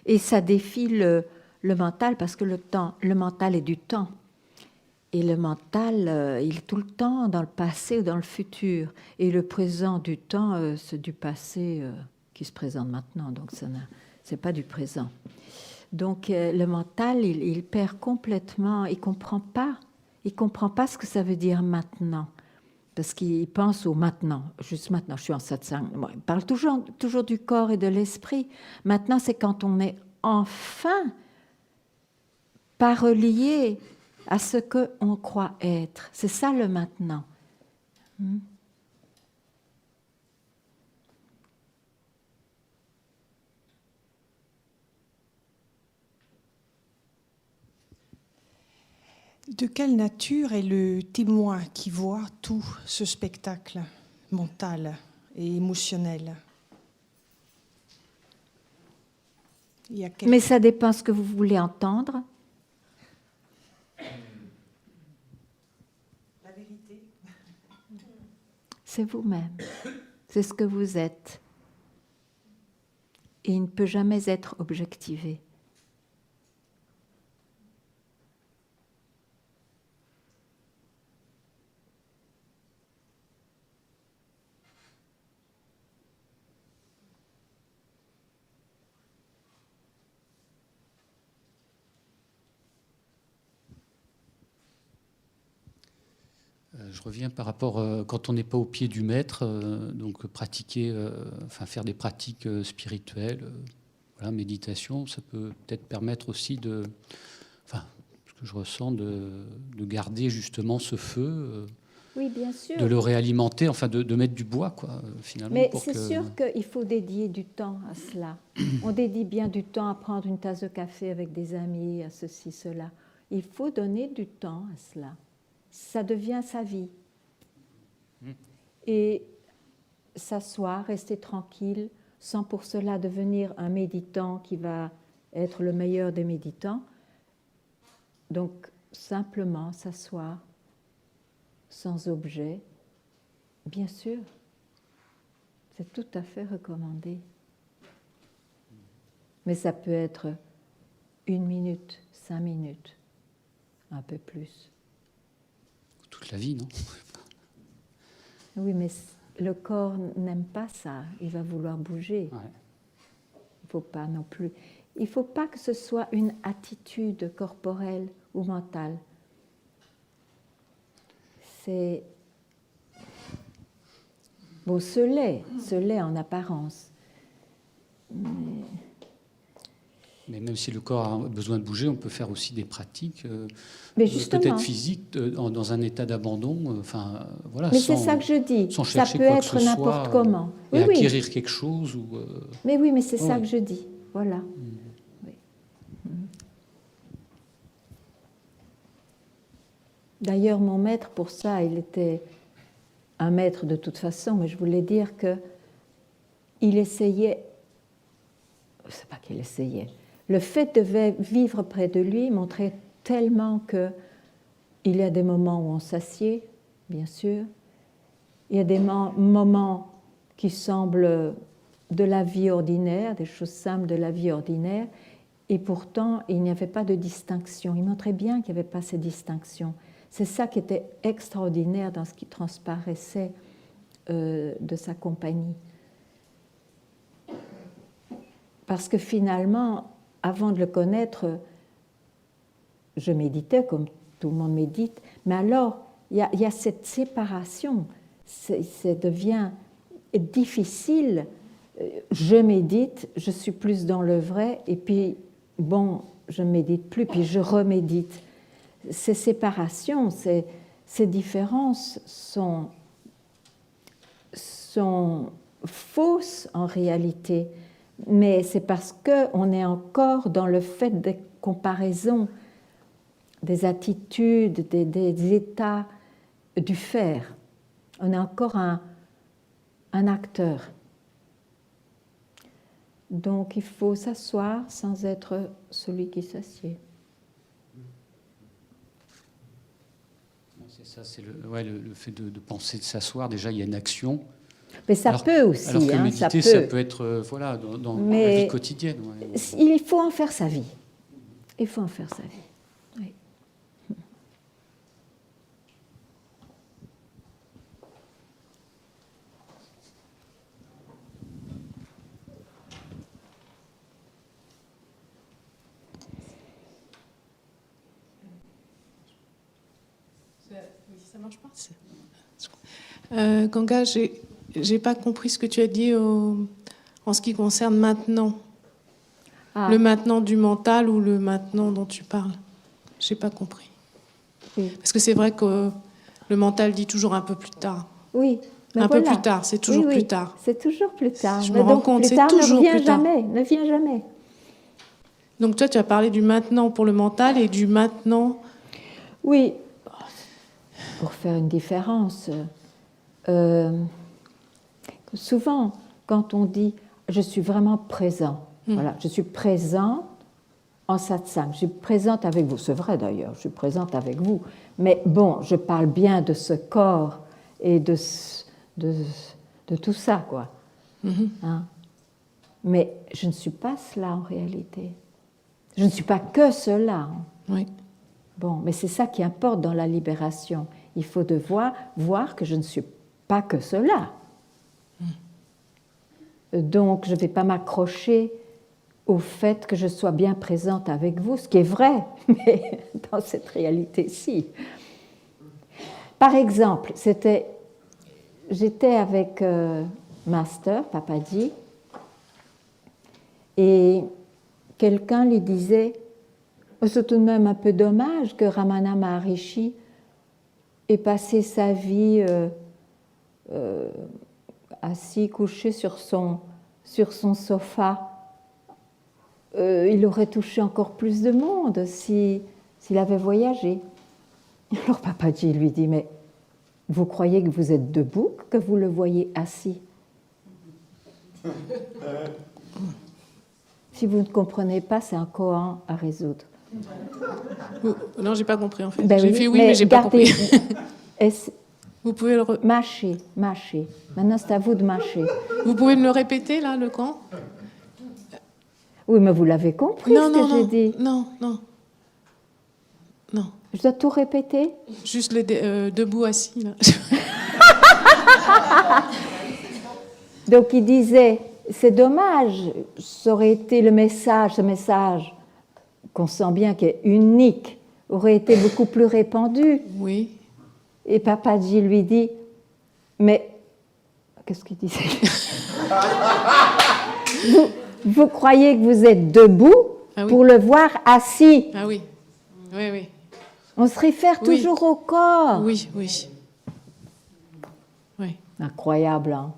Et ça défie le mental parce que le mental est du temps. Et le mental, il est tout le temps dans le passé ou dans le futur. Et le présent du temps, c'est du passé qui se présente maintenant. Donc, ce n'est pas du présent. Donc, le mental, il perd complètement, il ne comprend pas. Il ne comprend pas ce que ça veut dire maintenant. Parce qu'il pense au maintenant, juste maintenant, je suis en satsang. Bon, il parle toujours du corps et de l'esprit. Maintenant, c'est quand on est enfin pas relié à ce qu'on croit être. C'est ça le maintenant. De quelle nature est le témoin qui voit tout ce spectacle mental et émotionnel? Mais ça dépend ce que vous voulez entendre. La vérité. C'est vous-même. C'est ce que vous êtes. Et il ne peut jamais être objectivé. Je reviens par rapport, quand on n'est pas au pied du maître, donc pratiquer, faire des pratiques spirituelles, voilà, méditation, ça peut peut-être permettre aussi de, ce que je ressens, de garder justement ce feu, oui, bien sûr. de le réalimenter, de mettre du bois, quoi, finalement. Mais c'est sûr qu'il faut dédier du temps à cela. On dédie bien du temps à prendre une tasse de café avec des amis, à ceci, cela. Il faut donner du temps à cela. Ça devient sa vie. Et s'asseoir, rester tranquille, sans pour cela devenir un méditant qui va être le meilleur des méditants. Donc, simplement s'asseoir, sans objet, bien sûr, c'est tout à fait recommandé. Mais ça peut être 1 minute, 5 minutes, un peu plus. Toute la vie, non? Oui, mais le corps n'aime pas ça. Il va vouloir bouger. Ouais. Il ne faut pas non plus. Il ne faut pas que ce soit une attitude corporelle ou mentale. C'est... Bon, ce l'est en apparence. Mais même si le corps a besoin de bouger, on peut faire aussi des pratiques, justement. peut-être physiques, dans un état d'abandon. Voilà, mais c'est ça que je dis. Sans ça chercher peut quoi être que ce n'importe soit, comment. Et Oui, acquérir oui. quelque chose. Mais oui, mais c'est ça que je dis. Voilà. Oui. D'ailleurs, mon maître, pour ça, il était un maître de toute façon, mais je voulais dire qu'il essayait, c'est pas qu'il essayait, le fait de vivre près de lui montrait tellement qu'il y a des moments où on s'assied, bien sûr, il y a des moments qui semblent de la vie ordinaire, des choses simples de la vie ordinaire, et pourtant il n'y avait pas de distinction. Il montrait bien qu'il n'y avait pas ces distinctions. C'est ça qui était extraordinaire dans ce qui transparaissait de sa compagnie. Parce que finalement, avant de le connaître, je méditais comme tout le monde médite, mais alors il y a cette séparation, ça devient difficile. Je médite, je suis plus dans le vrai, et puis bon, je ne médite plus, puis je remédite. Ces séparations, ces différences sont fausses en réalité, mais c'est parce qu'on est encore dans le fait des comparaisons, des attitudes, des états du faire. On est encore un acteur. Donc il faut s'asseoir sans être celui qui s'assied. C'est ça, c'est le fait de penser, de s'asseoir. Déjà, il y a une action. Mais ça peut aussi. Alors que méditer, ça peut être dans la vie quotidienne. Ouais. Il faut en faire sa vie. Il faut en faire sa vie. Oui. Ça marche pas. Ganga, j'ai pas compris ce que tu as dit en ce qui concerne maintenant. Le maintenant du mental ou le maintenant dont tu parles. J'ai pas compris. Oui. Parce que c'est vrai que le mental dit toujours un peu plus tard. Oui. Un peu plus tard, c'est toujours plus tard. C'est toujours plus tard. Je me rends compte, c'est toujours plus tard. Ne vient jamais. Donc toi, tu as parlé du maintenant pour le mental et du maintenant. Oui. Pour faire une différence. Souvent, quand on dit « je suis vraiment présent », voilà, je suis présente en satsang, je suis présente avec vous. C'est vrai d'ailleurs, je suis présente avec vous. Mais bon, je parle bien de ce corps et de tout ça, quoi. Hein? Mais je ne suis pas cela en réalité. Je ne suis pas que cela. Oui. Bon, mais c'est ça qui importe dans la libération. Il faut voir que je ne suis pas que cela. Donc, je ne vais pas m'accrocher au fait que je sois bien présente avec vous, ce qui est vrai, mais dans cette réalité-ci. Par exemple, j'étais avec Master, Papadji, et quelqu'un lui disait « C'est tout de même un peu dommage que Ramana Maharishi ait passé sa vie assis, couché sur son sofa. Il aurait touché encore plus de monde s'il avait voyagé. » Alors Papadji lui dit « Mais vous croyez que vous êtes debout, que vous le voyez assis ?» Si vous ne comprenez pas, c'est un koan à résoudre. Non, j'ai pas compris en fait. Ben j'ai fait oui, mais j'ai pas compris. Vous pouvez le mâcher. Maintenant, c'est à vous de mâcher. Vous pouvez me le répéter là, le camp? Oui, mais vous l'avez compris ce que j'ai dit. Non. Je dois tout répéter? Juste debout assis là. Donc il disait, c'est dommage, ça aurait été ce message qu'on sent bien qui est unique, aurait été beaucoup plus répandu. Oui. Et Papadji lui dit, mais qu'est-ce qu'il disait? vous croyez que vous êtes debout pour le voir assis? Ah oui. Oui. On se réfère toujours au corps. Oui. Incroyable, hein?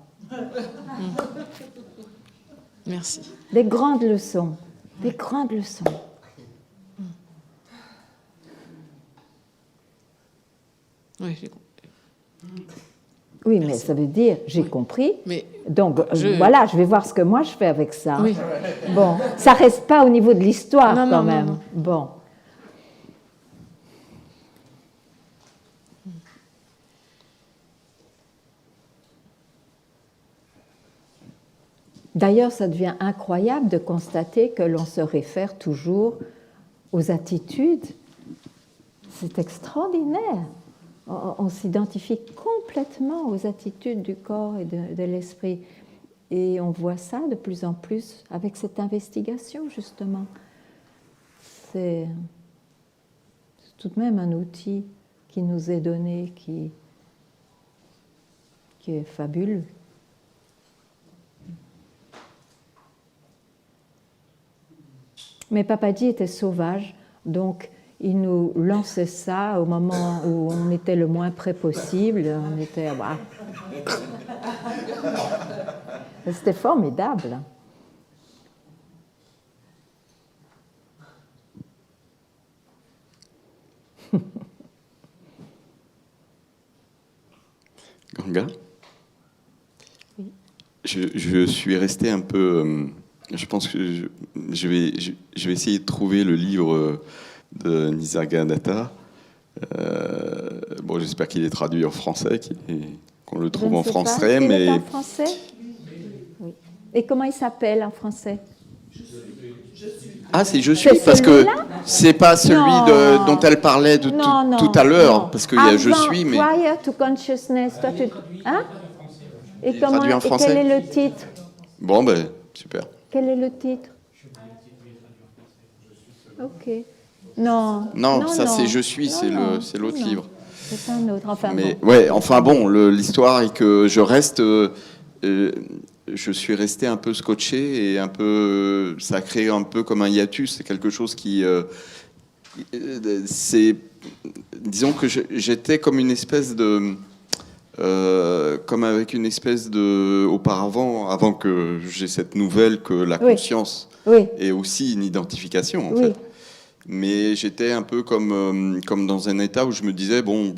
Merci. Des grandes leçons. Oui, j'ai compris. Oui, mais ça veut dire, j'ai compris. Mais donc, voilà, je vais voir ce que moi je fais avec ça. Oui. Bon, ça reste pas au niveau de l'histoire quand même. Non. Bon. D'ailleurs, ça devient incroyable de constater que l'on se réfère toujours aux attitudes. C'est extraordinaire. On s'identifie complètement aux attitudes du corps et de l'esprit. Et on voit ça de plus en plus avec cette investigation, justement. C'est tout de même un outil qui nous est donné, qui est fabuleux. Mais Papadji était sauvage, donc il nous lançait ça au moment où on était le moins près possible. On était... Bah. C'était formidable. Ganga, oui. Je suis resté un peu... je pense que je vais essayer de trouver le livre de Nisargadatta. Bon, j'espère qu'il est traduit en français, qu'on le trouve en français. Mais... en français? Oui. Et comment il s'appelle en français? Ah, c'est Je suis, parce que c'est pas celui dont elle parlait tout à l'heure, parce qu'il y a Je suis, mais... Prior to consciousness, toi tu... Hein? Et quel est le titre? Bon, ben, super. Quel est le titre? Ok. Non, ça c'est Je suis, c'est l'autre livre. C'est un autre, enfin mais, bon. Ouais, enfin bon, l'histoire est que je reste... je suis resté un peu scotché et un peu... ça a créé un peu comme un hiatus, c'est quelque chose qui... disons que j'étais comme une espèce de... comme avec une espèce de... auparavant, avant que j'ai cette nouvelle que la conscience est aussi une identification, en fait. Mais j'étais un peu comme dans un état où je me disais, bon,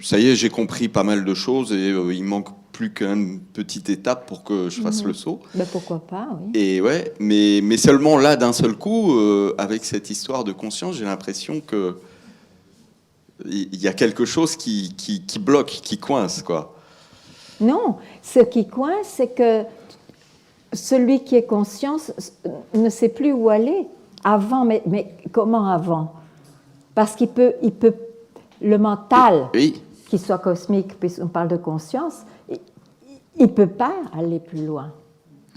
ça y est, j'ai compris pas mal de choses et il manque plus qu'une petite étape pour que je fasse le saut. Ben pourquoi pas, oui. Et ouais, mais seulement là, d'un seul coup, avec cette histoire de conscience, j'ai l'impression que il y a quelque chose qui bloque, qui coince, quoi. Non, ce qui coince, c'est que celui qui est conscient ne sait plus où aller. Avant, mais comment avant? Parce qu'il peut, le mental, qu'il soit cosmique, puisqu'on parle de conscience, il ne peut pas aller plus loin,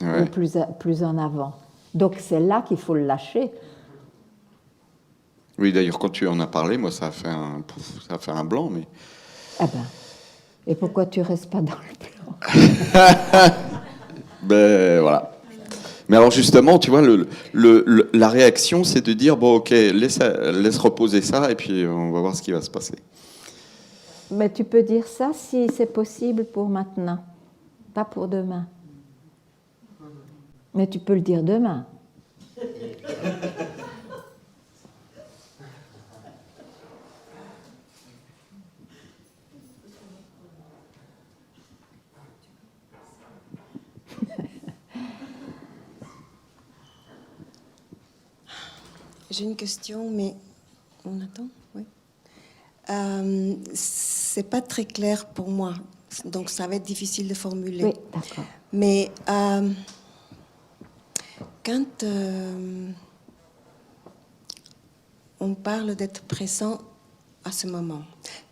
ou plus en avant. Donc c'est là qu'il faut le lâcher. Oui, d'ailleurs, quand tu en as parlé, moi, ça a fait un blanc, mais... Ah ben, et pourquoi tu restes pas dans le blanc? Ben, voilà. Mais alors, justement, tu vois, la réaction, c'est de dire, bon, ok, laisse reposer ça, et puis on va voir ce qui va se passer. Mais tu peux dire ça si c'est possible pour maintenant, pas pour demain. Mais tu peux le dire demain. J'ai une question, mais on attend, oui. C'est pas très clair pour moi, donc ça va être difficile de formuler. Oui, d'accord. Mais quand on parle d'être présent à ce moment,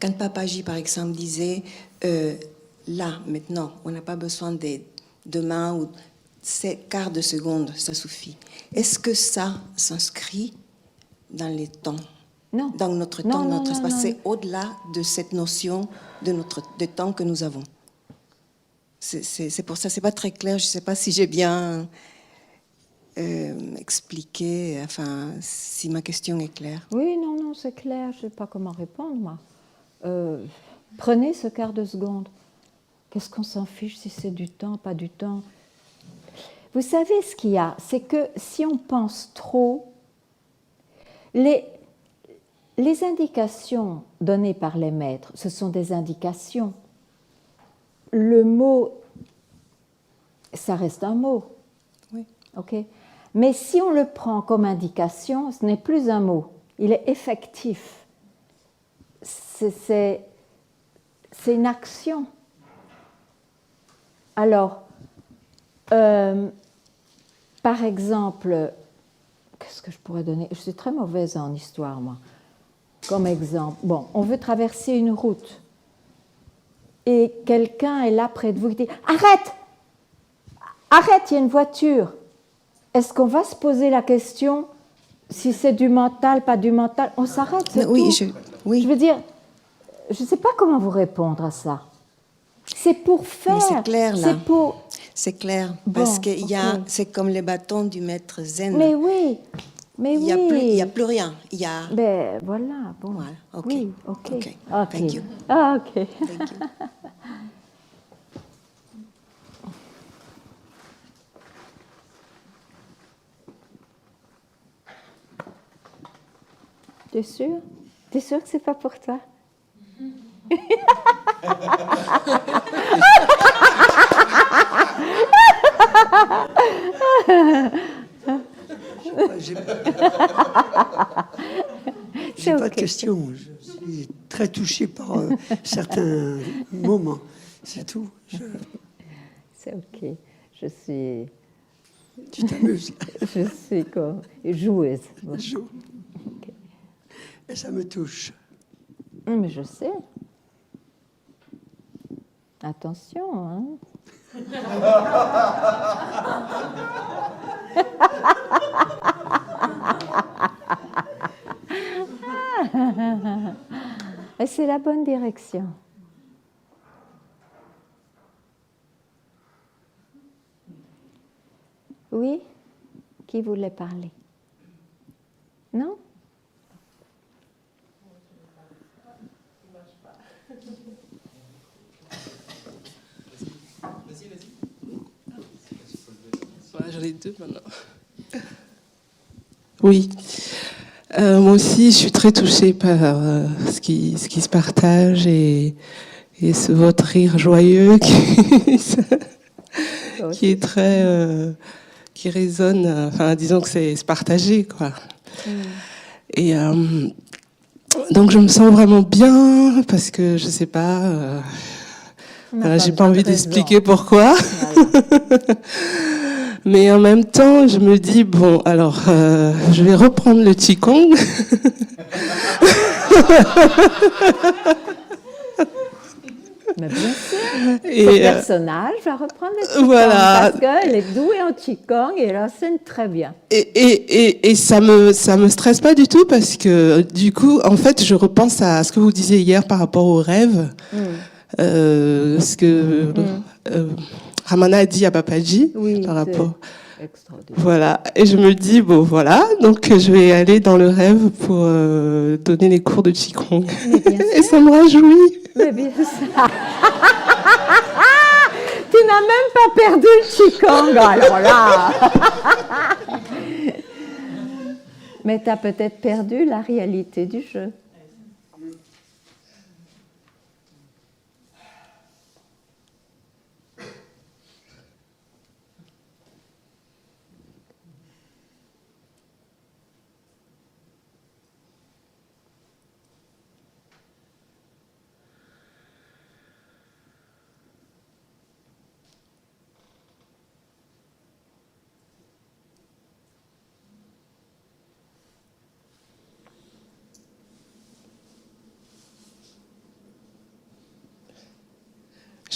quand Papaji, par exemple, disait là, maintenant, on n'a pas besoin de demain ou ces quarts de seconde, ça suffit. Est-ce que ça s'inscrit dans les temps? Non. Dans notre temps, notre espace. C'est au-delà de cette notion de temps que nous avons. C'est pour ça, c'est pas très clair. Je sais pas si j'ai bien expliqué, enfin, si ma question est claire. Oui, non, c'est clair. Je sais pas comment répondre, moi. Prenez ce quart de seconde. Qu'est-ce qu'on s'en fiche si c'est du temps, pas du temps? Vous savez ce qu'il y a, c'est que si on pense trop, les indications données par les maîtres, ce sont des indications. Le mot, ça reste un mot. Oui. Ok. Mais si on le prend comme indication, ce n'est plus un mot. Il est effectif. C'est une action. Alors, par exemple, qu'est-ce que je pourrais donner? Je suis très mauvaise en histoire, moi. Comme exemple, bon, on veut traverser une route et quelqu'un est là près de vous qui dit « Arrête! Arrête, il y a une voiture !» Est-ce qu'on va se poser la question si c'est du mental, pas du mental? On s'arrête, c'est oui, tout. Oui. Je veux dire, je ne sais pas comment vous répondre à ça. C'est pour faire. Mais c'est clair, là. C'est pour... C'est clair, parce que c'est comme les bâtons du maître zen. Mais oui, mais il n'y a plus rien. Il y a... Ben voilà, bon. Voilà, ok. Oui, ok. Okay. Thank you. Ah, ok. Thank you. T'es sûr? T'es sûr que c'est pas pour toi? J'ai pas de questions. Je suis très touché par certains moments. C'est tout. C'est ok. Je suis. Tu t'amuses. Je suis comme joueuse. Bon. Joue. Okay. Et ça me touche. Mais je sais. Attention, hein. Et c'est la bonne direction. Oui? Qui voulait parler? Non? J'en ai deux maintenant. Oui. Moi aussi, je suis très touchée par ce qui se partage et votre rire joyeux qui est très... qui résonne, enfin, disons que c'est partagé, quoi. Et donc, je me sens vraiment bien parce que, je sais pas... j'ai pas envie d'expliquer pourquoi. Mais en même temps, je me dis, bon, alors, je vais reprendre le Qigong. Mais bien sûr. Ce personnage va reprendre le Qigong voilà. parce qu'elle est douée en Qigong et elle enseigne très bien. Et ça me stresse pas du tout parce que du coup, en fait, je repense à ce que vous disiez hier par rapport aux rêves. Ce que Ramana a dit à Papaji par rapport. Voilà, et je me dis, bon voilà, donc je vais aller dans le rêve pour donner les cours de Qigong. Et ça me réjouit. Mais bien sûr. Tu n'as même pas perdu le Qigong, alors là. Mais tu as peut-être perdu la réalité du jeu.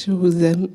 Je vous aime.